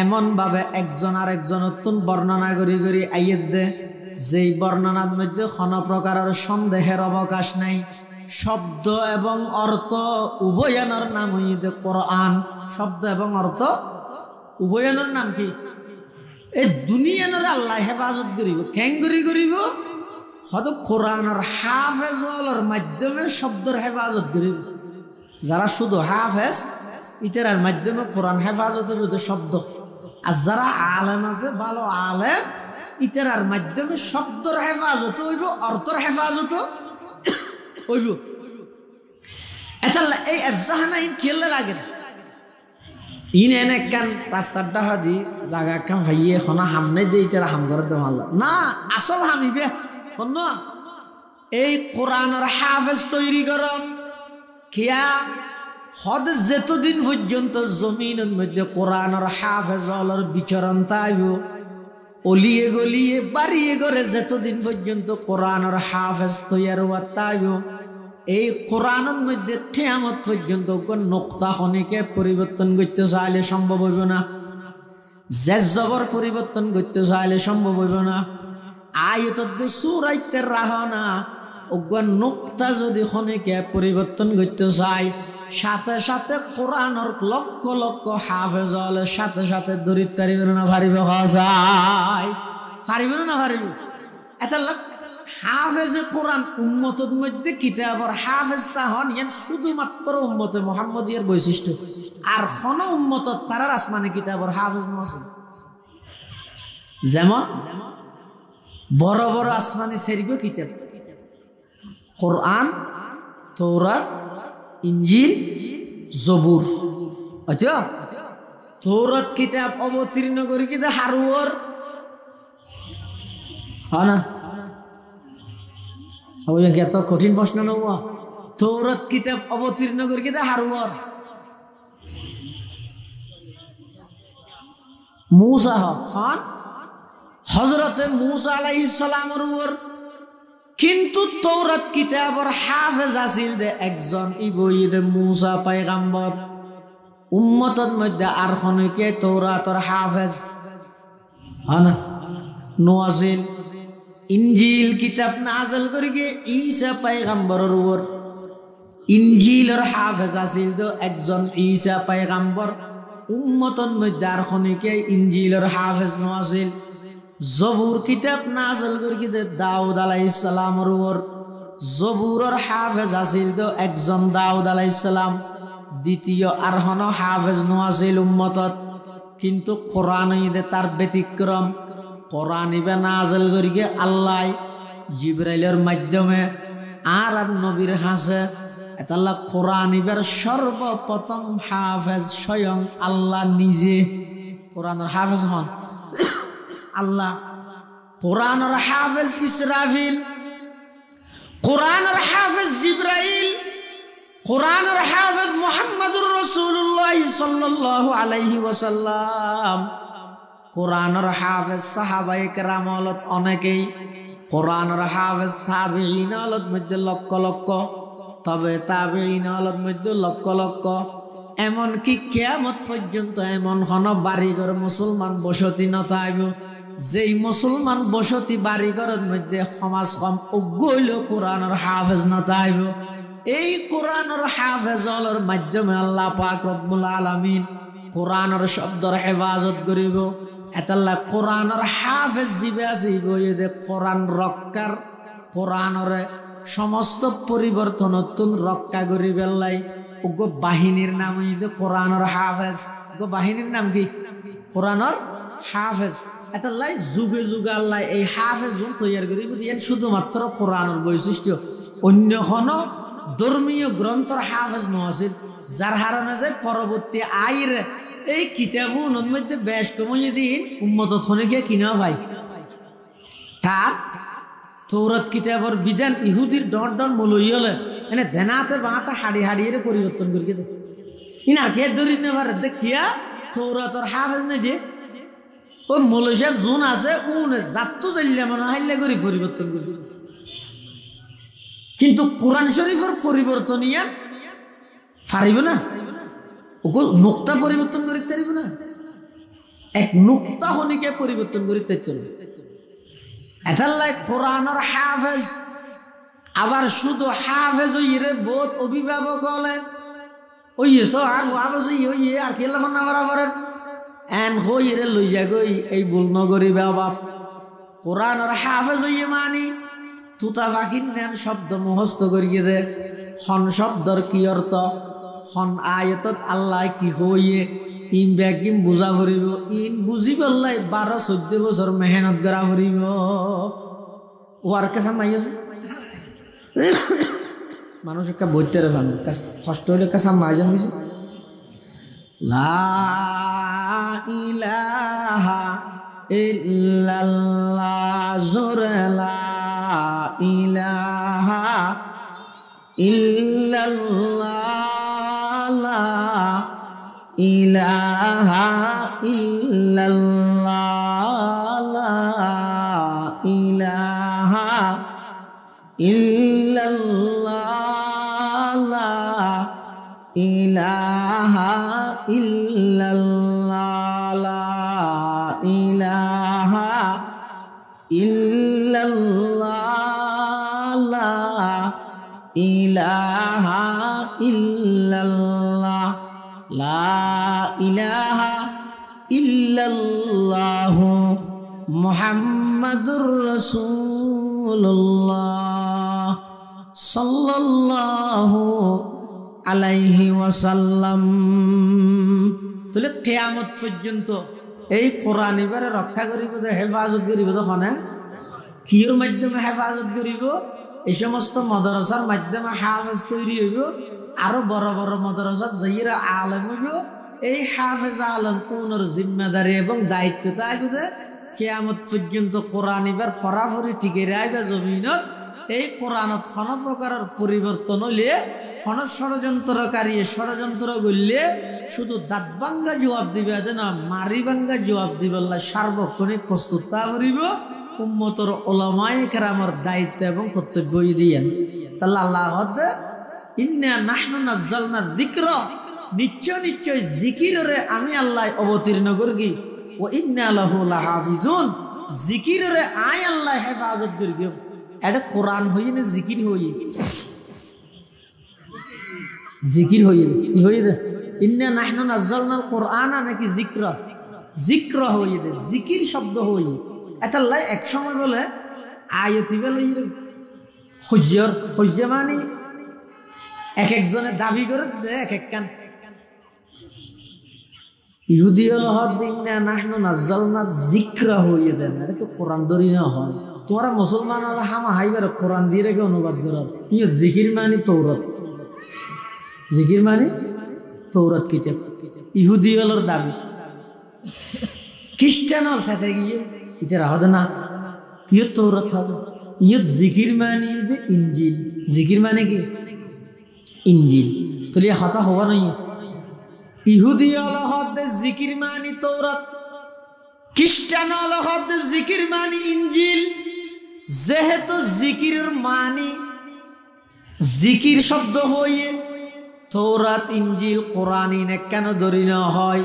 এমন ভাবে একজন আর একজনের বর্ণনা করি করি আইয়ে দে যেই বর্ণনার মধ্যে কোনো প্রকারের সন্দেহের অবকাশ নাই শব্দ এবং অর্থ উভয়ের নাম হইতে কোরআন শব্দ এবং অর্থ উভয়ের নাম কি এই দুনিয়ার আল্লাহ হেফাজত করিব কেন করিব হয়তো কোরআনের হাফেজর মাধ্যমে শব্দের হেফাজত করিব যারা শুধু হাফেজ ইতার মাধ্যমে কোরআন হেফাজত হইব শব্দ আর যারা আলেম আছে ভালো আলেম ইতার মাধ্যমে শব্দের হেফাজত হইব অর্থের হেফাজত হইব এটা এই এফজাহানা ইন খেললে লাগে ইন এনে কান রাস্তার ডাহা দি জায়গা কাম ভাইয়ে খনা হামনে দিয়ে ইতার হাম করে দেওয়া না আসল হামিবে শোন এই কোরআনের হাফেজ তৈরি করম কিয়া হদ যেতদিন পর্যন্ত জমিনের মধ্যে কোরআনের হাফেজর বিচরণ তাইব অলিয়ে গলিয়ে বাড়িয়ে করে যেতদিন পর্যন্ত কোরআনের হাফেজ তৈয়ার হওয়া তাইব এই কোরআনের মধ্যে কিয়ামত পর্যন্ত নোক্তা খনিকে পরিবর্তন করতে চাইলে সম্ভব হইব না জের জবর পরিবর্তন করতে চাইলে সম্ভব হইব না আয়াত সূরাতে রাহনা ওগুন নুক্তা যদি খনিকে পরিবর্তন করতে চাই সাথে সাথে কোরআনের লক্ষ লক্ষ হাফেজ হলে সাথে সাথে দরিদ পারিব না পারিব যায় পারিব না পারিব এটা হাফেজে কোরআন উম্মতের মধ্যে কিতাবর হাফেজ তা হন ইয়ান শুধুমাত্র উম্মতে মুহাম্মদিয়ার বৈশিষ্ট্য আর কোন উম্মতত তারার আসমানে কিতাবর হাফেজ নয় যেমন বড় বড় আসমানি শরীফ কিতাব কোরআন তৌরাত ইনজিল জবুর আচ্ছা তৌরাত কিতাব অবতীর্ণ করি কিতা হারুয়ার হ্যাঁ না সবাই এত কঠিন প্রশ্ন নেব তৌরাত কিতাব অবতীর্ণ করি কিতা হারুয়ার মূসা খান হযরতে মূসা আলাইহিস সালামের উপর কিন্তু তৌরাত কিতাবর হাফেজ আছিল দে একজন ইবইদে মূসা পয়গম্বর উম্মতের মধ্যে আর খনকে তৌরাতর হাফেজ হনা নওয়াজিল ইনজিল কিতাব নাযিল করিকে ঈসা পয়গম্বরের উপর ইনজিলের হাফেজ আছিল দে একজন ঈসা পয়গম্বর উম্মতের মধ্যে আর খনকে ইনজিলের হাফেজ নওয়াজিল জবুর কিতাব নাযিল করিকে দাউদ আলাইহিস সালামের উপর জবুরের হাফেজ আছিল তো একজন দাউদ আলাইহিস সালাম দ্বিতীয় আর হন হাফেজ নওয়াজিল উম্মতত কিন্তু কোরআনে তার ব্যতিক্রম কোরআন ইবে নাযিল করিকে আল্লাহ জিবরাইলের মাধ্যমে আর নবীর হাসে এতাল্লাহ কোরআন ইবের সর্বপ্রথম হাফেজ স্বয়ং আল্লাহ নিজে কোরআনের হাফেজ হন আল্লাহ কোরআনের হাফেজ ইসরাফিল কোরআনের হাফেজ জিবরাইল কোরআনের হাফেজ মুহাম্মদুর রাসূলুল্লাহ সাল্লাল্লাহু আলাইহি ওয়াসাল্লাম কোরআনের হাফেজ সাহাবায়ে কেরাম হলত অনেকেই কোরআনের হাফেজ তাবিঈন হলত মধ্যে লক্ষ লক্ষ তবে তাবিঈন হলত মধ্যে লক্ষ লক্ষ এমন কি কিয়ামত পর্যন্ত এমন কোন বাড়িঘর মুসলমান বসতি নথাইব যেই মুসলমান বসতি বাড়িঘরের মধ্যে সমাজ কম অজ্ঞইল কোরআনের হাফেজ নথাইব এই কোরআনের হাফেজলের মাধ্যমে আল্লাহ পাক রব্বুল আলামিন কোরআনের শব্দর হেফাজত করিব এতাল্লাহ কোরআনের হাফেজ জিবে আসিব এদে কোরআন রক্ষার কোরআনের সমস্ত পরিবর্তনতুন রক্ষা করিবে লাই উগ্র বাহিনীর নাম হইতে কোরআনের হাফেজ উগ্র বাহিনীর নাম কি কোরআনের হাফেজ এতাল্লাই যুগে যুগে আল্লাহ এই হাফেজ জুন তৈরি করিব দিয়েন শুধুমাত্র কোরআনের বৈশিষ্ট্য অন্য কোনো ধর্মীয় গ্রন্থর হাফেজ নছিল যার হারণে যে পরবর্তী আইর এই কিতাবুর মধ্যে বেশ কমিয়ে দিন উম্মত থনে গিয়ে কিনা ভাই তার তৌরাত কিতাবর বিধান ইহুদির ডর ডর মলই হলে এনে দেনাতে বাঁতা হাড়ি হাড়িয়ে পরিবর্তন করি কে ইনা কে ধরি নেবার দেখিয়া তৌরাতর হাফেজ নেই দিয়ে ও মৌলভী সাহেব জোন আছে উনে জাততো চাইলে মনে হাইলে করে পরিবর্তন করি কিন্তু কোরআন শরীফের পরিবর্তন ইয়া পারিব না ওকে নুক্তা পরিবর্তন করিতে পারিব না এক নুক্তা হনিকে পরিবর্তন করিতে চলবে এতাল্লাই কোরআনের হাফেজ আবার শুধু হাফেজ হইরে বহুত অভিভাবক হলে ওই তো হাফেজ হই আর কেলা ফোন নাম্বার আবার এন হইরে লই যা গই এই ভুল নগরি বাপ কোরআনের হাফেজ হইয়ে মানি তুতা বাকিন নেন শব্দ মুখস্থ করিয়ে দে হন শব্দর কি অর্থ হন আয়তত আল্লাহ কি হইয়ে ইন ব্যাগিম বুঝা ভরিব ইন বুঝি বললাই 12-14 বছর মেহনত করা ভরিব ওয়ার কাছে মাইছে মানুষ একটা বইতে রে ভালো কষ্ট হলে কাছে মাইজন দিছে লা ইলাহা ইল্লাল্লাহ জোরে লা ইলাহা ইল্লাল্লাহ লা ইলাহা ইল্লাল্লাহ লা ইলাহা ইল্লাল্লাহ লা ইলাহা ইল্লাল্লাহ লা ইলাহা ইল্লাল্লাহ লা ইল্লাল্লাহ লা ইলাহা ইল্লাল্লাহু মুহাম্মাদুর রাসূলুল্লাহ সাল্লাল্লাহু আলাইহি ওয়াসাল্লাম। তাহলে কিয়ামত পর্যন্ত এই কোরআন এবারে রক্ষা করিব, হেফাজত করিব, তখন কির মাধ্যমে হেফাজত করিব? এই সমস্ত মাদ্রাসার মাধ্যমে হাফেজ তৈরি হইব, আরো বড় বড় মাদ্রাসা যাইরা আলেম হইব। এই হাফেজ আলেম কোনর জিম্মেদারি এবং দায়িত্ব থাকবে কিয়ামত পর্যন্ত কোরআন এবার পরাফরি টিকে রাখবে জমিনত। এই কোরআনত কোন প্রকারের পরিবর্তন হইলে, কোন ষড়যন্ত্রকারী ষড়যন্ত্র করলে শুধু দাঁত ভাঙ্গা জবাব দিবে না, মারি ভাঙ্গা জবাব দিবে। সার্বক্ষণিক প্রস্তুত তা করিব। উম্মতর উলামায়ে কেরামের দায়িত্ব এবং কর্তব্য দিয়েন। তাহলে আল্লাহ ইন্না নাহনু নাযালনা যিকরা, নিশ্চয় নিশ্চয় জিকিরে আমি আল্লাহ অবতীর্ণ করগি। ও ইন্না লাহু লাহাফিজুন, জিকিরে আই আল্লাহ হেফাজত করগি। এটা কোরআন হই না জিকির হই? জিকির হই কি হই দে? ইন্না নাহনু নাযালনাল কোরআনা নাকি যিকরা? যিকরা হই দে, জিকির শব্দ হই। এটা লাই এক সময় বলে আয়াতি বলে হজ্জর, হজ্জ মানে এক একজনে দাবি করে দে এক এক কান। ইহুদি হল ইন্না নাহনু নাযালনা যিকরা হই দেন, এটা তো কোরআন ধরি না হয়। তোমরা মুসলমান হলে হামা হাইবার কোরআন দিয়ে রেখে অনুবাদ করা। ইয়ে জিকির মানে তৌরাত, জিকির মানে তৌরাত কিতাব। ইহুদি হলর দাবি, খ্রিস্টানর সাথে গিয়ে ইতারা হদ না ইয়ে তৌরাত হদ। ইয়ে জিকির মানে ইনজিল, জিকির মানে কি? ইনজিল। তাহলে হতা হওয়া নয়। ইহুদি হল হদ জিকির মানে তৌরাত, খ্রিস্টান হল হদ জিকির মানে ইনজিল। যেহেতু জিকিরের মানি জিকির শব্দ হয়ে তৌরাত ইনজিল কোরআন কেন ধরি না হয়?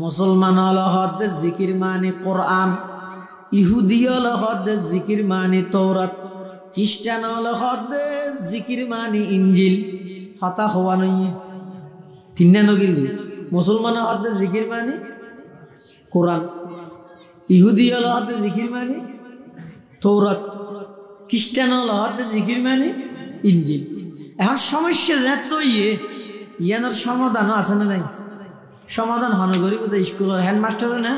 মুসলমান হল হদ জিকির মানে কোরআন, ইহুদি হল হদ জিকির মানে তৌরাত, খ্রিস্টান হল হদ জিকির মানে ইনজিল। হতা হওয়া নয় তিন নগির। মুসলমান হদ জিকির মানে কোরআন, ইহুদি হল হদ জিকির মানে তৌরাত, খ্রিস্টান হল হদ জিকির মানে ইনজিল। এখন সমস্যা যেত ইয়ানোর সমাধানও আছে না নাই? সমাধান হন গরিব স্কুলের হেডমাস্টার না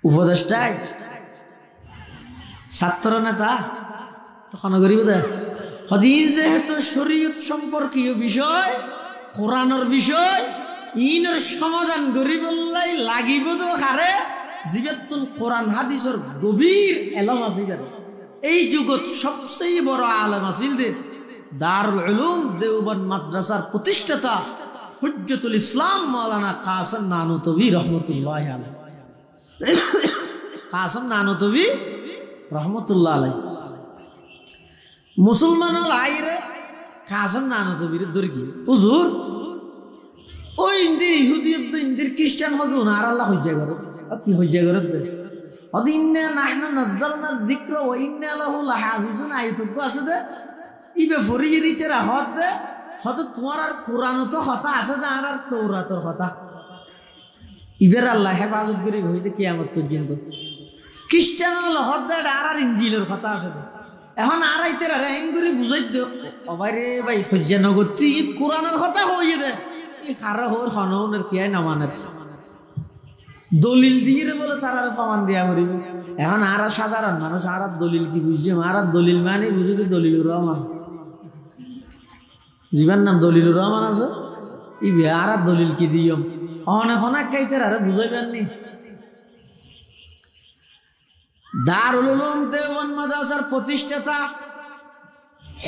উপদেষ্টাই ছাত্র নেতা তখন গরিব হদিন যেহেতু শরীয়ত সম্পর্কীয় বিষয়, কোরআনের বিষয়, ইনের সমাধান গরিবল্লাই লাগিব তো হারে জীবেতুন কোরআন হাদিসের গভীর এলম আছে। এই যুগত সবচেয়ে বড় আলেম আছিল দে দারুল উলুম দেওবন্দ মাদ্রাসার প্রতিষ্ঠাতা হুজ্জতুল ইসলাম মাওলানা কাসেম নানুতবী রহমতুল্লাহ আলাইহি। কাসেম নানুতবী রহমতুল্লাহ আলাইহি মুসলমান হল আইরে কাসেম নানুতবীর দরকি হুজুর ওই ইন্দির ইহুদিয়ত ইন্দির খ্রিস্টান হবে না আর আল্লাহ হজ্জা করে কি হজ্জা করে দে ইন্না নাহনু নাযালনা যিকরা ওয়া ইন্না লাহু লাহাফিজুন। আয়াতটুকু আছে দে ইবে ফরিয়ে দিতে রাহত দে হয়তো তোমার আর কোরআন তো কথা আছে না আর তৌরাতর কথা ইবের আল্লাহ হেফাজত করি হইতে কিয়ামত পর্যন্ত। খ্রিস্টান হল হদ্দার আর ইনজিলের কথা আছে। এখন আর আইতে রেং করে বুঝাই দিও অবারে ভাই হজ্জা নগতি কোরআনের কথা হইয়ে দে এই খারা হোর হননের কিয়াই নামানের দলিল দিয়ে বলে তারা প্রমাণ দিয়া করিব। এখন আর সাধারণ মানুষ আর দলিল কি বুঝছে? আর দলিল মানে বুঝে কি দলিলুর রহমান জীবন নাম দলিলুর রহমান আছে ই আর দলিল কি দিও অনেক অনেক কাইতে আর বুঝাইবেন নি। দারুল উলুম দেওবন্দ মাদ্রাসার প্রতিষ্ঠাতা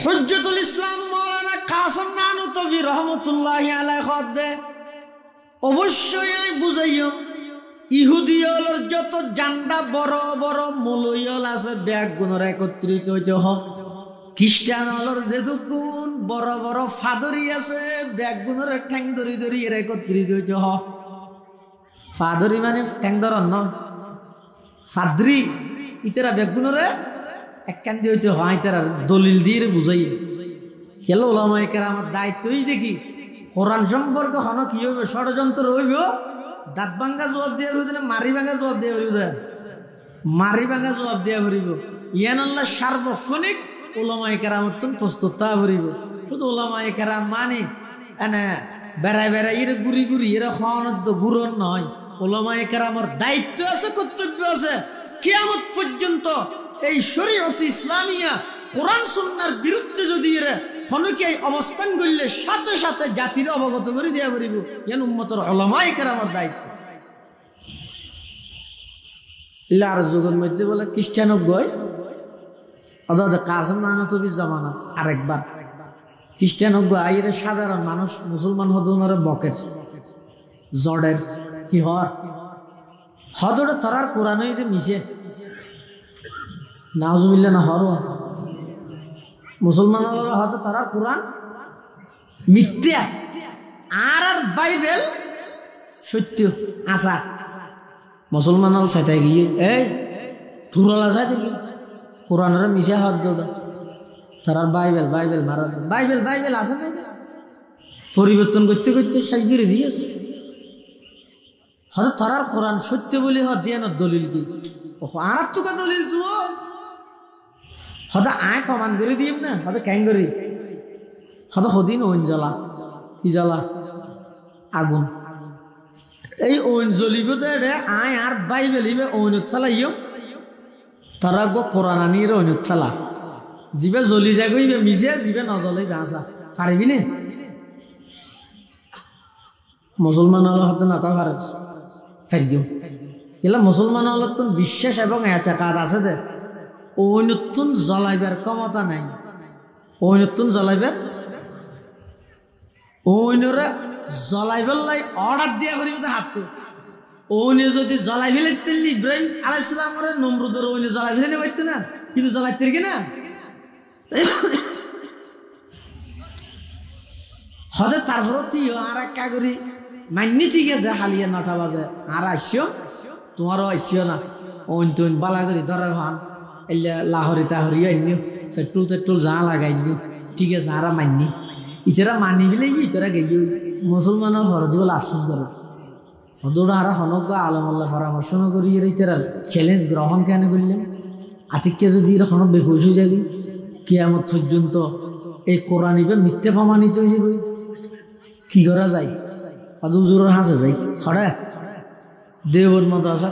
হুজ্জতুল ইসলাম মাওলানা কাসেম নানুতবী রহমতুল্লাহি আলাইহি দে অবশ্যই বুঝাইও ইহুদিয়লের যত জান্ডা বড় বড় মৌলয়ল আছে ব্যাগ গুণর একত্রিত হইতে হোক। খ্রিস্টান হলর যেদুকুন বড় বড় ফাদরি আছে ব্যাগ গুণর ঠ্যাং ধরি ধরি এর একত্রিত হইতে হোক। ফাদরি মানে ঠ্যাং ধরন ন ফাদ্রি ইতারা ব্যাগ গুণরে এক কান্দি হইতে হয়। তারা দলিল দিয়ে বুঝাই কেন ওলামায়ে কেরামের দায়িত্বই দেখি কোরআন সম্পর্কে হন কি হইব ষড়যন্ত্র হইব দাঁত ভাঙ্গা জবাব দিয়া হইব না মারি ভাঙ্গা জবাব দিয়া হইব মারি ভাঙ্গা জবাব দিয়া হইব ইয়ান আল্লাহ সার্বক্ষণিক ওলামায়ে কেরামত প্রস্তুত তা হইব শুধু ওলামায়ে কেরাম মানে এনে বেড়ায় বেড়াই এরা গুড়ি গুড়ি এরা খাওয়ানোর তো গুরন নয় ওলামায়ে কেরামের দায়িত্ব আছে কর্তব্য আছে কিয়ামত পর্যন্ত এই শরীয়ত ইসলামিয়া কোরআন সুন্নাহর বিরুদ্ধে যদি এরা হনকে অবস্থান করলে সাথে সাথে জাতির অবগত করে দেওয়া পারিব ইয়ান উম্মতের ওলামায়ে কেরামের দায়িত্ব ইল্লার যুগের মধ্যে বলে খ্রিস্টান গয় অদাদা কাসম নানতবির জামানা আরেকবার খ্রিস্টান আইরে সাধারণ মানুষ মুসলমান হদুনরে বকের জড়ের কি হর হদরে তরার কোরআন হইতে মিশে নাউজুবিল্লাহ না হর মুসলমান হতে তরার কোরআন মিথ্যা আর আর বাইবেল সত্য আশা মুসলমান হল সাথে গিয়ে এই ঠুরলা সাথে গিয়ে কোরআনের মিশে হাত দোষা তারার বাইবেল বাইবেল মারা বাইবেল বাইবেল আছে না পরিবর্তন করতে করতে শেষ করে দিয়েছে হয়তো তারার কোরআন সত্য বলে হত দিয়ে না দলিল কি আর তোকে দলিল তো হয়তো আয় প্রমাণ করে দিম না হয়তো ক্যাং করি হয়তো সদিন ওইন জ্বালা কি জ্বালা আগুন এই ওইন জ্বলিব দে আয় আর বাইবেল ইবে ওইনত চালাইও তারা গো কোরআন আনিয়ে ওইনত চালা জিবে জ্বলি যাগইবে মিশে জিবে নজ্বলাইবে আসা পারিবি নে মুসলমান হল হতে না কয় পারে ফেরদিও এলা মুসলমান হল তো বিশ্বাস এবং এতেকাদ আছে দে ওইনতুন জ্বলাইবার ক্ষমতা নাই ওইনতুন জ্বলাইবার ওইনরে জ্বলাইবার লাই অর্ডার দিয়া করিব তো হাতে ওইনে যদি জ্বলাই ফেলে তেলি ইব্রাহিম আলাইহিস সালামের নমরুদের ওইনে জ্বলাই ফেলে নে পাইতো না কিন্তু জ্বলাইতে কি না হতে তারপর তুই আর এক কাগরি মান্যি ঠিক আছে হালিয়া 9টা বাজে আর আসিও তোমারও আসিও না ওইন তুইন বালা করি ধরে ভান এলে লাহরি তাহরি আইনিও পেট্রোল টেট্রোল যা লাগাইনিও ঠিক আছে আর মান্যি ইতারা মানি গেলে ইতারা গেই মুসলমানের ঘর দিব আফসোস করে হদোড়া আর হনক আলমাল্লাহ পরামর্শ করি ইতারা চ্যালেঞ্জ গ্রহণ কেন করলেন আতিককে যদি এরকম বেহুশ হয়ে যায় কিয়ামত পর্যন্ত এই কোরআন ইবে মিথ্যে প্রমাণিত হয়েছে কি করা যায় হুজুরের হাসে যাই হরে দেবর মতো আসা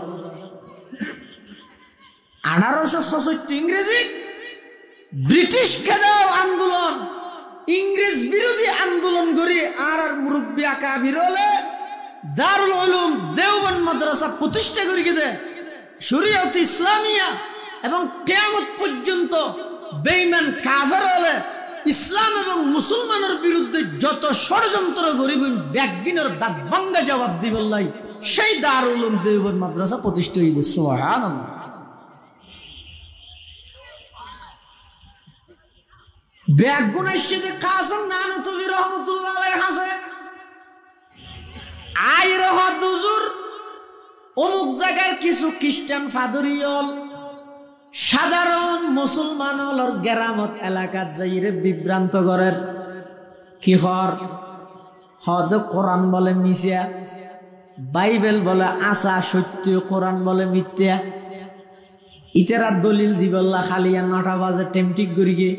1866 ইংরেজি ব্রিটিশ খেদাও আন্দোলন ইংরেজ বিরোধী আন্দোলন করি আর মুরব্বী আকাবির হলে দারুল উলুম দেওবন্দ মাদ্রাসা প্রতিষ্ঠা করি গেছে শরীয়ত ইসলামিয়া এবং কিয়ামত পর্যন্ত বেঈমান কাফের হলে ইসলাম এবং মুসলমানের বিরুদ্ধে যত ষড়যন্ত্র করিবেন ব্যাগিনের দাঁত ভাঙ্গা জবাব দিবল্লাই সেই দারুল উলুম দেওবন্দ মাদ্রাসা প্রতিষ্ঠা হইছে সুবহানাল্লাহ ব্যাগুনের সাথে কাসম নানতবি রহমতুল্লাহ আলাইহি হাসে আই রহত হুজুর অমুক জায়গার কিছু খ্রিস্টান ফাদরিয়ল সাধারণ মুসলমান হলর গ্রামত এলাকাত যাইরে বিভ্রান্ত করের কি হর হদ কোরআন বলে মিশিয়া বাইবেল বলে আশা সত্য কোরআন বলে মিথ্যা ইতেরা দলিল দিবল্লা খালিয়া 9টা বাজে টেমটিক করিগে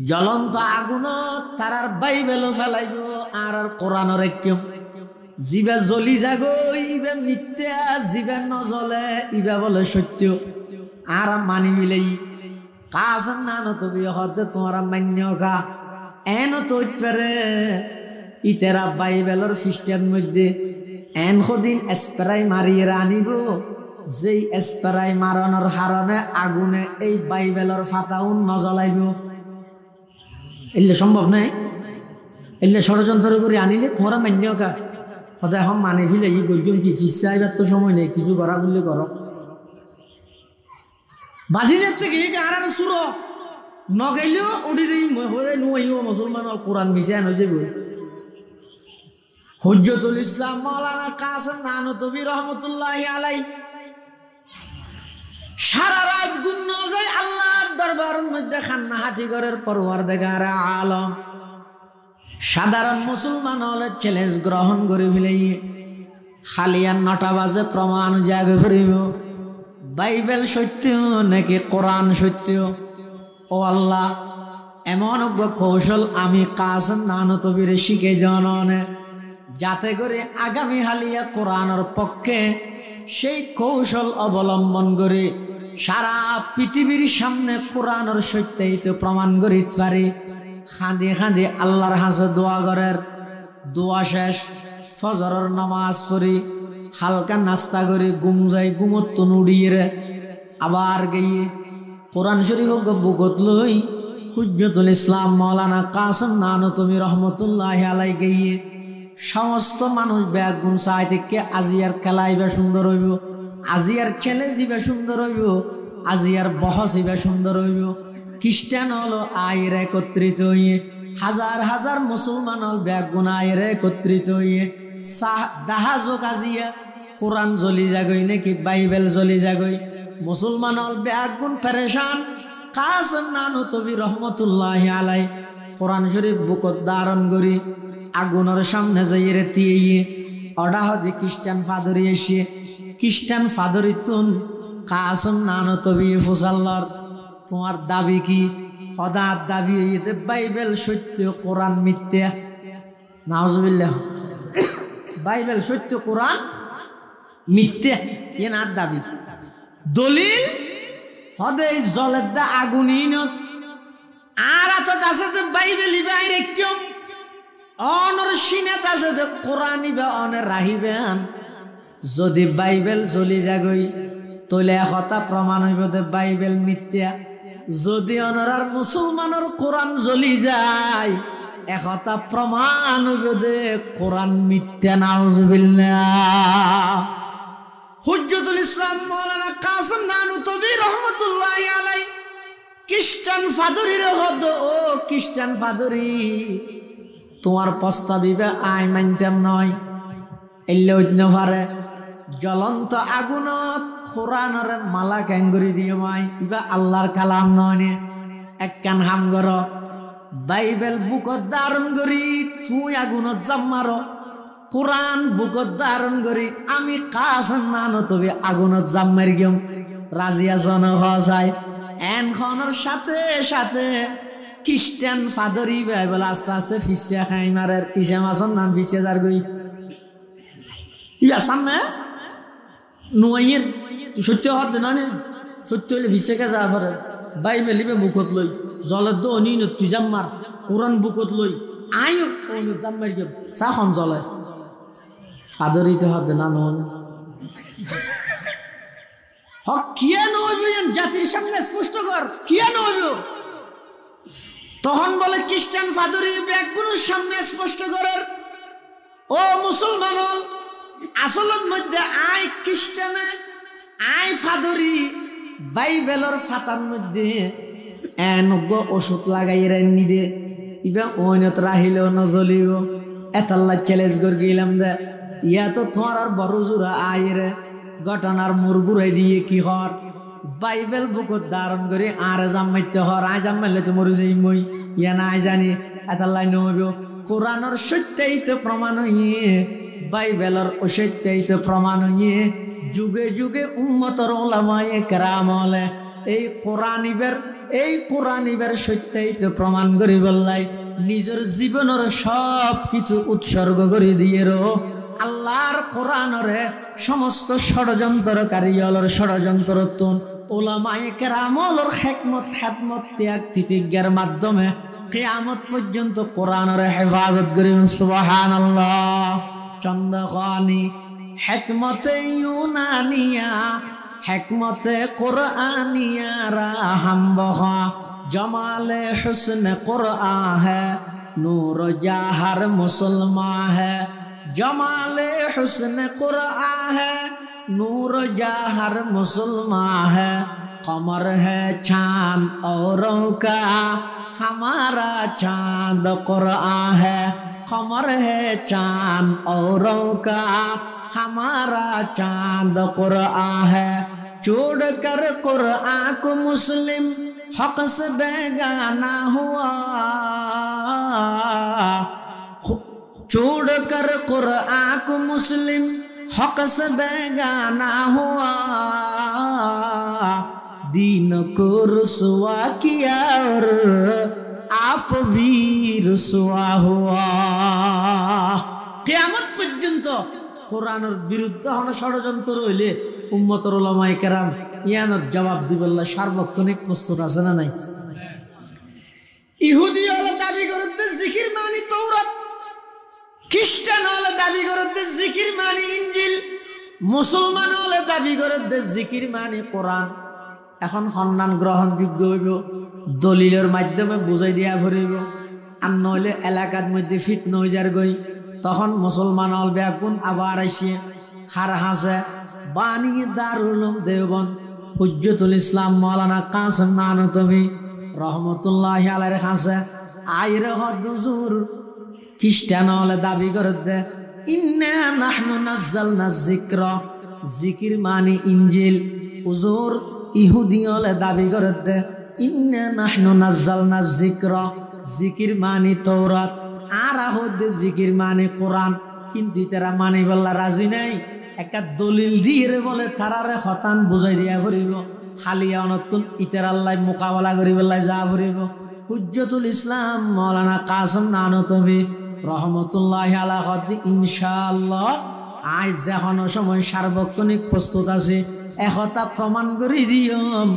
জ্বলন্ত আগুনত তারার বাইবেলও ফেলাইব আর কোরআনের কেউ জিবা জ্বলি যাগো ইবে মিথ্যা জিবা নজ্বলে ইবা বলে সত্য আর মানি মিলেই কাসম নানতবি হতে তোমার মান্য গা এন তো পারে ইতেরা বাইবেলর খ্রিস্টান মধ্যে এন সদিন স্প্রাই মারিয়ে আনিব যেই স্প্রাই মারানোর হারণে আগুনে এই বাইবেলর ফাতাউন নজ্বলাইব এলে সম্ভব নাই এলে ষড়যন্ত্র করে আনিলে তোমরা মান্য কা সদায় এখন মানি ফিলে ই গরিম কি ফিসা এবার তো সময় নেই কিছু করা বললে করো বাজিরের থেকে আর সুর নগাইলেও উঠি যাই নইও মুসলমান কোরআন মিশান হয়েছে বই হুজ্জতুল ইসলাম মাওলানা কাসেম নানতবি রহমতুল্লাহ আলাই সারা রাত গুণ যায় আল্লাহ দরবারের মধ্যে খান্না হাতি ঘরের পরওয়ারদিগার আলম সাধারণ মুসলমান হলে চ্যালেঞ্জ গ্রহণ করে ফেলে খালিয়ান 9টা বাজে প্রমাণ জাগে ফিরিব বাইবেল সত্য নাকি কোরআন সত্য ও আল্লাহ এমন কৌশল আমি কাসেম নানতবীরে শিখে জানানে যাতে করে আগামী হালিয়া কোরআনের পক্ষে সেই কৌশল অবলম্বন করে সারা পৃথিবীর সামনে কোরআনের সত্যায়িত প্রমাণ করিতে পারি খাঁদে খাঁদে আল্লাহর হাসে দোয়া করার দোয়া শেষ ফজরের নামাজ পড়ি হালকা নাস্তা করে ঘুম যাই ঘুমত নুড়িয়ে আবার গিয়ে কোরআন শরীফ বুকত লই হুজ্জতুল ইসলাম মাওলানা কাসেম নানতবী রহমতুল্লাহ আলাই গিয়ে সমস্ত মানুষ ব্যাগ গুম চাই থেকে আজিয়ার খেলাইবা সুন্দর হইব আজিয়ার ছেলে যাবে সুন্দর হইব আজিয়ার বহস হইবা সুন্দর হইব খ্রিস্টান হলো আয়ের একত্রিত হইয়ে হাজার হাজার মুসলমান হল ব্যাগ গুণ আয়ের একত্রিত হইয়ে দাহাজক আজিয়া কোরআন জ্বলি যাগই নাকি বাইবেল জ্বলি যাগই মুসলমান হল ব্যাগ গুণ পেরেশান কাসেম নানতবী রহমতুল্লাহ আলাই কোরআন শরীফ বুকত ধারণ করি আগুনের সামনে যাইয়ে তিয়ে অডা হদি খ্রিস্টান ফাদরি এসে খ্রিস্টান ফাদরি তুন কাসেম নানতবী ফুসাল্লার তোমার দাবি কি হদার দাবি বাইবেল সত্য কোরআন মিথ্যা নাউজুবিল্লাহ বাইবেল সত্য কোরআন মিথ্যা এ না দাবি দলিল হদে জলের দা আগুনহীন আর আছে বাইবেল বাইরে কেউ অনর সিনেত আছে কোরআন ইবা অনের রাহিবেন যদি বাইবেল জ্বলি যাগই তইলে কথা প্রমাণ হইব যে বাইবেল মিথ্যা যদি অনরার মুসলমানের কোরআন জ্বলি যায় একথা প্রমাণ হইব যে কোরআন মিথ্যা নাউজুবিল্লাহ হুজ্জতুল ইসলাম মাওলানা কাসেম নানতবী রহমতুল্লাহ আলাই খ্রিস্টান ফাদরির হদ ও খ্রিস্টান ফাদরি তোমার প্রস্তাবিবে আই মানতাম নয় এলে অন্য পারে জ্বলন্ত আগুনত কোরআনের মালা ক্যাঙ্গুরি দিয়ে মাই ইবা আল্লাহর কালাম নয় একখান হাম গর বাইবেল বুকত ধারণ করি তুই আগুনত জাম্মার কোরআন বুকত ধারণ করি আমি কাসেম নানতবী আগুনত জাম্মার গেম রাজিয়া জন হওয়া যায় এনখনের সাথে সাথে খ্রিস্টান ফাদরি বাইবেল আস্তে আস্তে ফিসে খাই মারের ইসাম আসন নাম ফিসে যার গই ইয়া সামনে নুয়ের সত্য হতে না সত্য হলে ফিসে কে যা পারে বাইবেল লিবে বুকত লই জলের দো অনিন তুই জাম্মার কোরআন বুকত লই আই জাম্মার গেম চাখন জলে ফাদরিতে হতে না নন হক কিয়া নইব জাতির সামনে স্পষ্ট কর কিয়া নইব তখন বলে খ্রিস্টান ফাদরি ব্যাগগুলোর সামনে স্পষ্ট করার ও মুসলমান আসলত মধ্যে আই খ্রিস্টানে আই ফাদরি বাইবেলর ফাতার মধ্যে এনগ ওষুধ লাগাই রান্নি দে ইবা অন্যত রাহিলেও নজলিব এতাল্লা চ্যালেঞ্জ করে গেলাম দে ইয়া তো তোমার আর বড় জোড়া আয়ের ঘটনার মুরগুড়াই দিয়ে কি হর বাইবেল বুকত ধারণ করে আর জামাইতে হর আই জামাইলে তো মরে যাই মই ইয়া নাই জানি এতাল্লাই নইব কোরআনের সত্যায়িত প্রমাণ হইয়ে বাইবেলর অসত্যায়িত প্রমাণ হইয়ে যুগে যুগে উম্মতর ওলামায়ে কেরাম হলে এই কোরআনিবের সত্যায়িত প্রমাণ করি বললাই নিজের জীবনের সব কিছু উৎসর্গ করে দিয়ে আল্লাহর কোরআনরে সমস্ত ষড়যন্ত্রকারী অলর ষড়যন্ত্রতুন ওলামায়ে কেরামলর হিকমত খেদমত ত্যাগ তিতিজ্ঞার মাধ্যমে কিয়ামত পর্যন্ত কোরআনের হেফাজত করিম সুবহানাল্লাহ চন্দ্রখানি হিকমতে ইউনানিয়া হিকমতে কুরআনিয়া রাহমবহা জমালে হুসন কুরআন है नूर जहर मुसलमान है जमाले हुस्न कुरआन है नूर जहर मुसलमान है कमर है चांद औरों का हमारा चांद कुरआन है कमर है चांद औरों का हमारा चांद कुरआन है छोड़ कर कुरआन को मुस्लिम हक से बेगाना हुआ, छोड़ कर कुरान को मुस्लिम हक से बेगाना हुआ, दीन को रुसवा किया और आप भी रुसवा हुआ। कियामत पर्यন্ত কোরআনের বিরুদ্ধে হন ষড়যন্ত্র হইলে উম্মতের উলামায়ে কেরাম ইয়ানোর জবাব দিবেল্লা সার্বক্ষণিক প্রস্তুত আছে না নাই? ইহুদি হলে দাবি করতে জিকির মানি তৌরাত, খ্রিস্টান হলে দাবি করতে জিকির মানি ইনজিল, মুসলমান হলে দাবি করতে জিকির মানি কোরআন। এখন সন্ধান গ্রহণযোগ্য হইব, দলিলের মাধ্যমে বুঝাই দিয়া ফুরিব, আর নইলে এলাকার মধ্যে ফিতনা হয়ে যার গই। তখন মুসলমান হল ব্যাকুন আবার আসিয়ে হার হাসে বানিয়ে দারুল উলুম দেওবন্দ হুজ্জতুল ইসলাম মাওলানা কাসেম নানতবী রহমতুল্লাহি আলাইহির হাসে আইরে হদুজুর খ্রিস্টান হলে দাবি করে দে ইন্না নাহনু নাযালনা যিকরা, জিকির মানে ইনজিল। হুজুর ইহুদি হলে দাবি করে দে ইন্না নাহনু নাযালনা যিকরা, জিকির মানে তৌরাত, আর আহদে জিকির মানে কোরআন। কিন্তু তারা মানে বললা রাজি নাই, একটা দলিল দিয়ে বলে তারারে হতান বুঝাই দিয়া ফুরিব, হালিয়া নতুন ইতার আল্লাহ মোকাবেলা করি বেলায় যা ফুরিব। হুজ্জতুল ইসলাম মাওলানা কাসেম নানতবী রহমতুল্লাহি আলাইহি ইনশাআল্লাহ আজ এখনো সময় সার্বক্ষণিক প্রস্তুত আছে, একথা প্রমাণ করে দিয়ম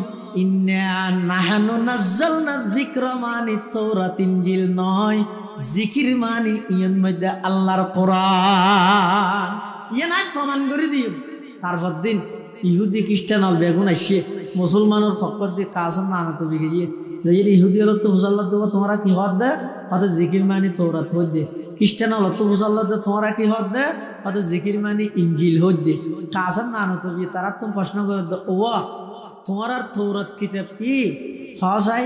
ইন্না নাহনু নাযালনা যিকরা মানে তৌরাত ইনজিল নয়, জিকির মানে ইয়ের মধ্যে আল্লাহর কোরআন। ইয়ে নাই প্রমাণ করে দিও। তারপর দিন ইহুদি খ্রিস্টান হল বেগুন আসছে মুসলমানের পক্ষ দিয়ে কাসেম নানতবী গিয়ে ইহুদি হল তো মুসাল্লাহ দেবো তোমরা কি হর দে হয়তো জিকির মানি তৌরাত হই দে, খ্রিস্টান হল তো মুসাল্লাহ দে তোমরা কি হর দে হয়তো জিকির মানি ইনজিল হই দে। কাসেম নানতবী তারা তুমি প্রশ্ন করে দে ও তোমার আর তৌরাত কিতাব কি হসাই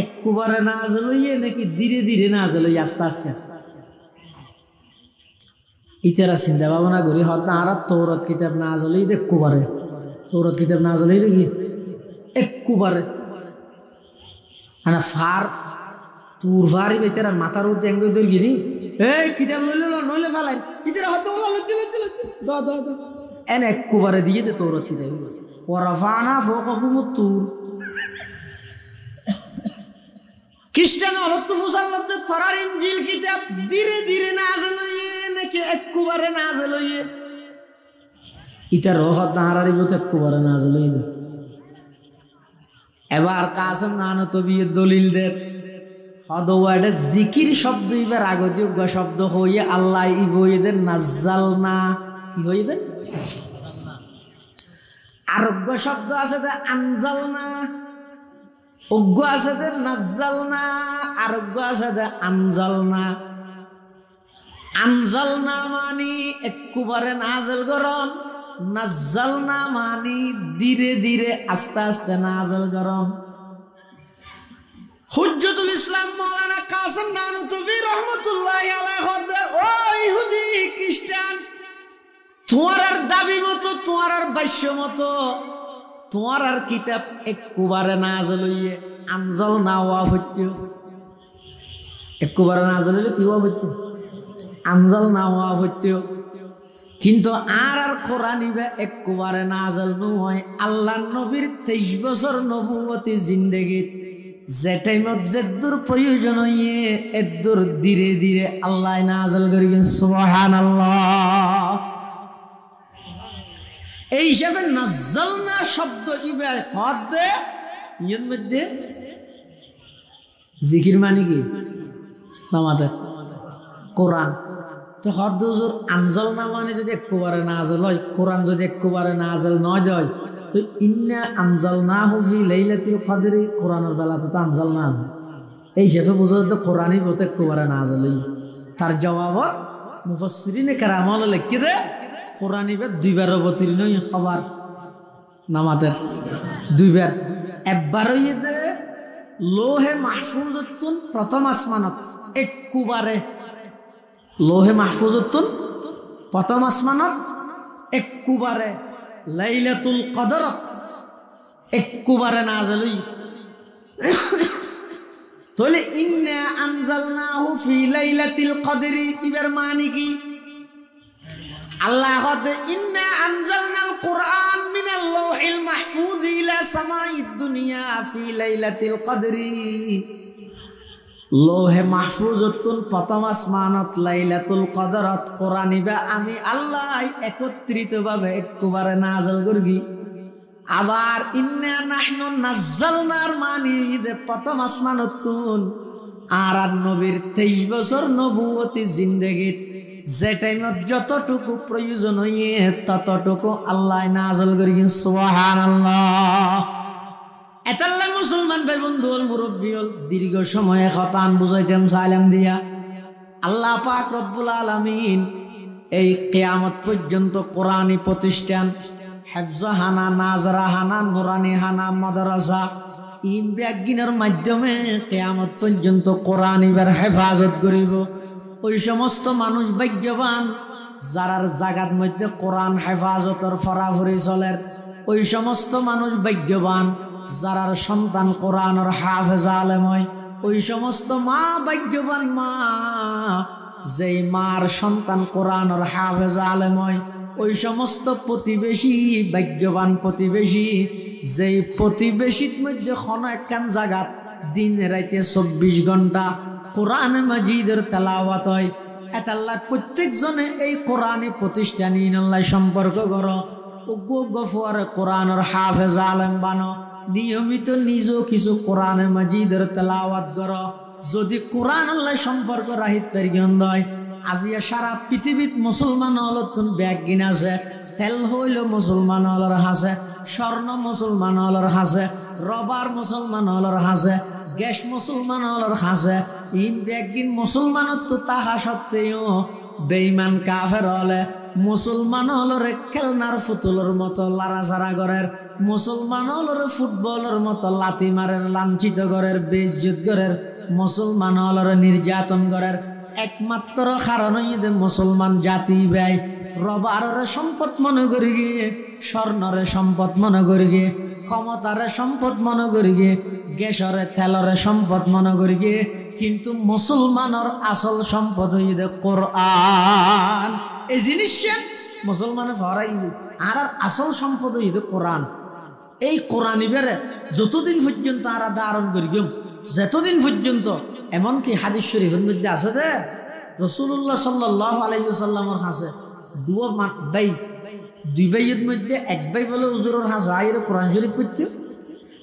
একবারে নাযিল হইয়ে নাকি ধীরে ধীরে নাযিল হইয়ে আস্তে আস্তে? ইতারা চিন্তা ভাবনা করি হয়তো আর তৌরাত কিতাব নাযিল হইয়ে একবারে, তৌরাত কিতাব নাযিল হইয়ে দেখি একবারে ফার তুর ফারি বেতার মাথার উঠে এঙ্গে দৌড় গিনি এই কিতাব লইলে নইলে ফালাই ইতারা হয়তো ওলা লজ্জা লজ্জা লজ্জা দ দ দ এন একবারে দিয়ে দে তৌরাত কিতাব ওরাফানা ফাওকাকুমুত তুর। খ্রিস্টান হলত মুসাল্লাতে তরার ইনজিল কিতাব ধীরে ধীরে নাযিল হইয়ে নাকি একবারে নাযিল হইয়ে? ইতার রহত হারারি বলতে একবারে নাযিল হইয়ে। এবার কাসেম নানতবী দলিল দেব হদওয়াডে জিকির শব্দ এবার আগতীয় শব্দ হইয়ে আল্লাহ ইবইদের নাযালনা কি হইয়ে দেন আরোগ্য শব্দ আছে দে আনজালনা, অজ্ঞ আছে দে নাযালনা, আরোগ্য আছে দে আনজালনা। আনজালনা মানি একবারে নাযিল করন, নাযালনা মানি ধীরে ধীরে আস্তে আস্তে নাযিল করন। হুজ্জতুল ইসলাম মাওলানা কাসেম নানতবী রহমতুল্লাহি আলাইহি ও ইহুদি খ্রিস্টান তোমার আর দাবি মতো তোমার আর বাস্য মতো তোমার আর কিতাব একবারে নাযিল হইয়ে আনজাল না হওয়া হইতো, একবারে নাযিল হইলে কি হওয়া হইতো আনজাল না হওয়া হইতো। কিন্তু আর কোরআন ইবে একবারে নাযিল নয়। আল্লাহর নবীর 23 বছর নবুয়তি জিন্দেগীত যে টাইমত যেদুর প্রয়োজন হইয়ে এদুর ধীরে ধীরে আল্লাহ নাযিল করিবেন। সুবহানাল্লাহ। এই হিসাবে নাযালনা শব্দ ইবে হদ ইয়ের মধ্যে জিকির মানে কি নামাজের কোরআন তো হদ হুজুর আনজালনা মানে যদি একবারে নাযিল হয়, কোরআন যদি একবারে নাযিল নয় হয় তো ইন্না আনজালনাহু ফি লাইলাতিল কদরি কোরআনের বেলা তো আনজালনা আছে এই হিসাবে বোঝা তো কোরআনই বলতে একবারে নাযিল হয়। তার জবাব মুফাসসিরিনে কেরাম লিখে দে কোরআন ইবে দুইবার অবতীর্ণ খবর নামাজের দুইবার, একবার হইয়ে দে লোহে মাহফুজতুন প্রথম আসমানত একবারে লোহে মাহফুজতুন প্রথম আসমানত একবারে লাইলাতুল কদর একবারে নাযিল হই তাহলে ইন্না আনজালনাহু ফি লাইলাতিল কদরি ইবার মানে কি? আল্লাহ কতে ইন্না আনজালনাল কুরআন মিনাল লাওহিল মাহফুজ ইলা সামাইদ দুনিয়া ফি লাইলাতিল কদরি। লৌহে মাহফুজতুন প্রথম আসমানত লাইলাতুল কদরত কোরআন ইবা আমি আল্লাহ একত্রিতভাবে একবারে নাযিল করগি। আবার ইন্না নাহনু নাযালনার মানি দে প্রথম আসমানতুন আর নবীর 23 বছর নবুয়তি জিন্দেগি যে টাইমত যতটুকু প্রয়োজন হইয়ে ততটুকু আল্লাহ নাযিল করগি। সুবহানাল্লাহ। এতাল্লাহ মুসলমান ভাই বন্ধু হল মুরব্বী হল দীর্ঘ সময়ে খতান বুঝাইতাম সালাম দিয়া আল্লাহ পাক রব্বুল আলামিন এই কিয়ামত পর্যন্ত কোরআনী প্রতিষ্ঠান হেফজহানা, নাজরাহানা, নুরানিহানা, মাদ্রাসা ইমব্যাগিনের মাধ্যমে কিয়ামত পর্যন্ত কোরআন এবার হেফাজত করিব। ওই সমস্ত মানুষ ভাগ্যবান যারার জাগাত মধ্যে কোরআন হেফাজতের ফরাফরি চলের। ওই সমস্ত মানুষ ভাগ্যবান যারার সন্তান কোরআনের হাফেজ আলেম হয়। ওই সমস্ত মা ভাগ্যবান মা যেই মার সন্তান কোরআনের হাফেজ আলেম হয়। ওই সমস্ত প্রতিবেশী ভাগ্যবান প্রতিবেশী যেই প্রতিবেশীর মধ্যে কোনো একখান জায়গাত দিন রাইতে 24 ঘন্টা কোরআন মাজিদের তেলাওয়াত হয়। এতাল্লাহ প্রত্যেকজনে এই কোরআনী প্রতিষ্ঠানী ইনাল্লাহ সম্পর্ক করো গফুয়ার কোরআনের হাফেজ আলেম বানো। নিয়মিত নিজেও কিছু কোরআনে মাজিদের তেলাওয়াত করো। যদি কোরআন আল্লাহ সম্পর্ক রাহিত তারিগন্ধ হয় আজিয়া সারা পৃথিবীত মুসলমান হলতুন ব্যাগ গিন আছে, তেল হইল মুসলমান হলর হাসে, স্বর্ণ মুসলমান হলর হাসে, রবার মুসলমান হলর হাসে, গ্যাস মুসলমান হলর হাসে। ইন ব্যাগ গিন মুসলমানত তো তাহা সত্ত্বেও বেঈমান কাফের হলে মুসলমান হলরে খেলনার ফুতুলের মতো লাড়াচাড়া করের, মুসলমান হলরে ফুটবলের মতো লাথি মারের, লাঞ্ছিত করের, বেইজ্জত করের, মুসলমান হলরে নির্যাতন করের। একমাত্র কারণ হইতে মুসলমান জাতি ব্যয় রবারে সম্পদ মনে করি গিয়ে, স্বর্ণরে সম্পদ মনে করি গিয়ে, ক্ষমতারে সম্পদ মনে করি গিয়ে, গ্যাসরে তেলরে সম্পদ মনে করি গিয়ে। কিন্তু মুসলমানের আসল সম্পদ হইতে কোরআন। এই জিনিস মুসলমানে ফরাই আর আসল সম্পদ হইতে কোরআন। এই কোরআন ইবারে যতদিন পর্যন্ত আর ধারণ করি গেম, যতদিন পর্যন্ত এমনকি হাদিস শরীফের মধ্যে আছে দে রাসূলুল্লাহ সাল্লাল্লাহু আলাইহি ওয়াসাল্লামের কাছে দুই ভাইয়ের মধ্যে এক ভাই বলে হুজুরের হাসে আইরে কোরআন শরীফ পড়তে,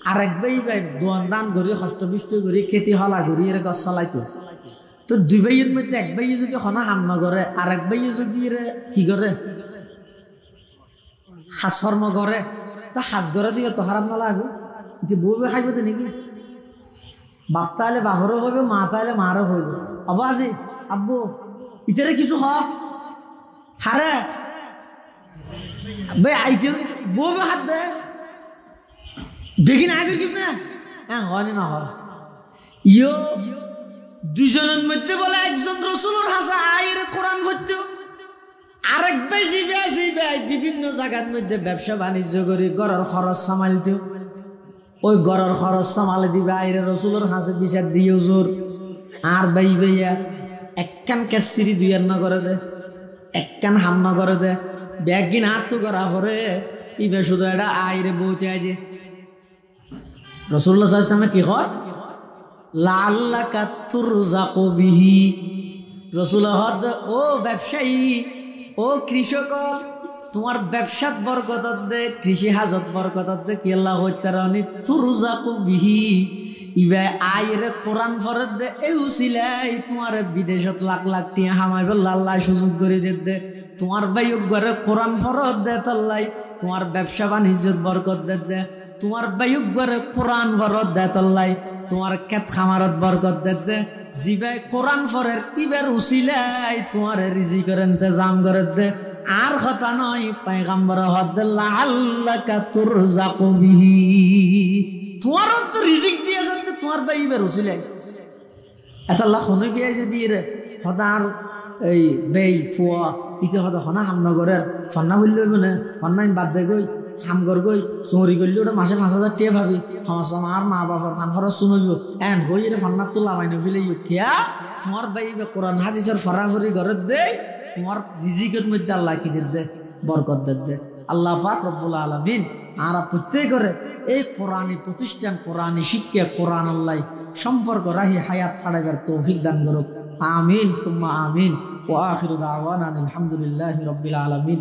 আর এক ভাই দোয়ান দান করি হস্তবিষ্ট করি খেতি হলা করি এর গছ চালাইতো। তো দুই ভাইয়ের মধ্যে এক ভাই যদি হনা হাম না করে আর এক ভাই যদি কি করে হাসর্ম করে, তো হাস করে দিবে তো হারাম না লাগবে। বউ খাইব তো নাকি? বাপ তাহলে বাপরও হইবে, মা তাহলে মারও হইবে। আব্বু আজি আব্বু ইতারে কিছু হারে ভাই আইতে বউ হাত দে দেখি না আগে কি না হয় না হয়। ইয়ো দুজনের মধ্যে বলে একজন রসুলের হাসা আইরে কোরআন পড়ত, আরেক বেশি বেশি বিভিন্ন জায়গার মধ্যে ব্যবসা বাণিজ্য করে ঘরের খরচ সামালতো। ওই ঘরের খরচ সামালে দিবে আইরে রসুলের হাসে বিচার দিয়ে জোর। আর ভাই ভাইয়া একখান কেসিরি দুইয়ার না করে দে, একখান হাম না করে দে, ব্যাগ কিন হাত তো করা পরে ইবে শুধু এটা আইরে বইতে আই দে। রাসূলুল্লাহ সাল্লাল্লাহু আলাইহি ওয়াসাল্লাম কি কয় লাআল্লাকা তুরযাকু বিহি। রাসূল হদ ও ব্যবসায়ী ও কৃষক তোমার ব্যবসাত বরকত দে, কৃষি হাজত বরকত দে কি আল্লাহ হইতারানি তুরযাকু বিহি। ইবে আইরে কোরআন ফরত দে এই উসিলাই তোমার বিদেশত লাখ লাখ টিয়া হামাইবে আল্লাহ সুযোগ করে দে। তোমার ভাই ঘরে কোরআন ফরত দে তাল্লাই তোমার ব্যবসা বাণিজ্যত বরকত দে। তোমার ভাই ঘরে কোরআন ফরত দে তাল্লাই তোমার ক্ষেত খামারত বরকত দে। জিবাই কোরআন ফরের ইবের উসিলাই তোমার রিজিকের ইন্তজাম করে দে। আর কথা নয় পয়গম্বর হদ লাআল্লাকা তুরযাকু বিহি। তোমার তো রিজিক দিয়ে যাতে তোমার ভাই ইবের উসিলাই এত আল্লাহ হনে গিয়ে যদি রে হদার এই বেই ফুয়া ইতে হদা হনা হামনা করে ফন্না বললে মানে ফন্না বাদ দে গই খাম কর গই চুরি করলে ওটা মাসে 5,000 টাকা পাবি আমার মা বাবার ফান খরচ শুনইব এন হই রে ফান্নাত তো লাভাই না ফেলে কিয়া তোমার ভাই কোরআন হাদিসের ফরাফরি ঘরত দে তোমার রিজিকের মধ্যে আল্লাহ কি দে বরকত দে আল্লাহ পাক রব্বুল আলামিন আর প্রত্যেক করে এই কোরআনী প্রতিষ্ঠান কোরআনী শিক্ষা কোরআন আল্লাহ সম্পর্ক রাহি হায়াত হারাইবার তৌফিক দান করুক আমিন সুম্মা আমিন ওয়া আখিরু দাওয়ানা আলহামদুলিল্লাহি রাব্বিল আলামিন।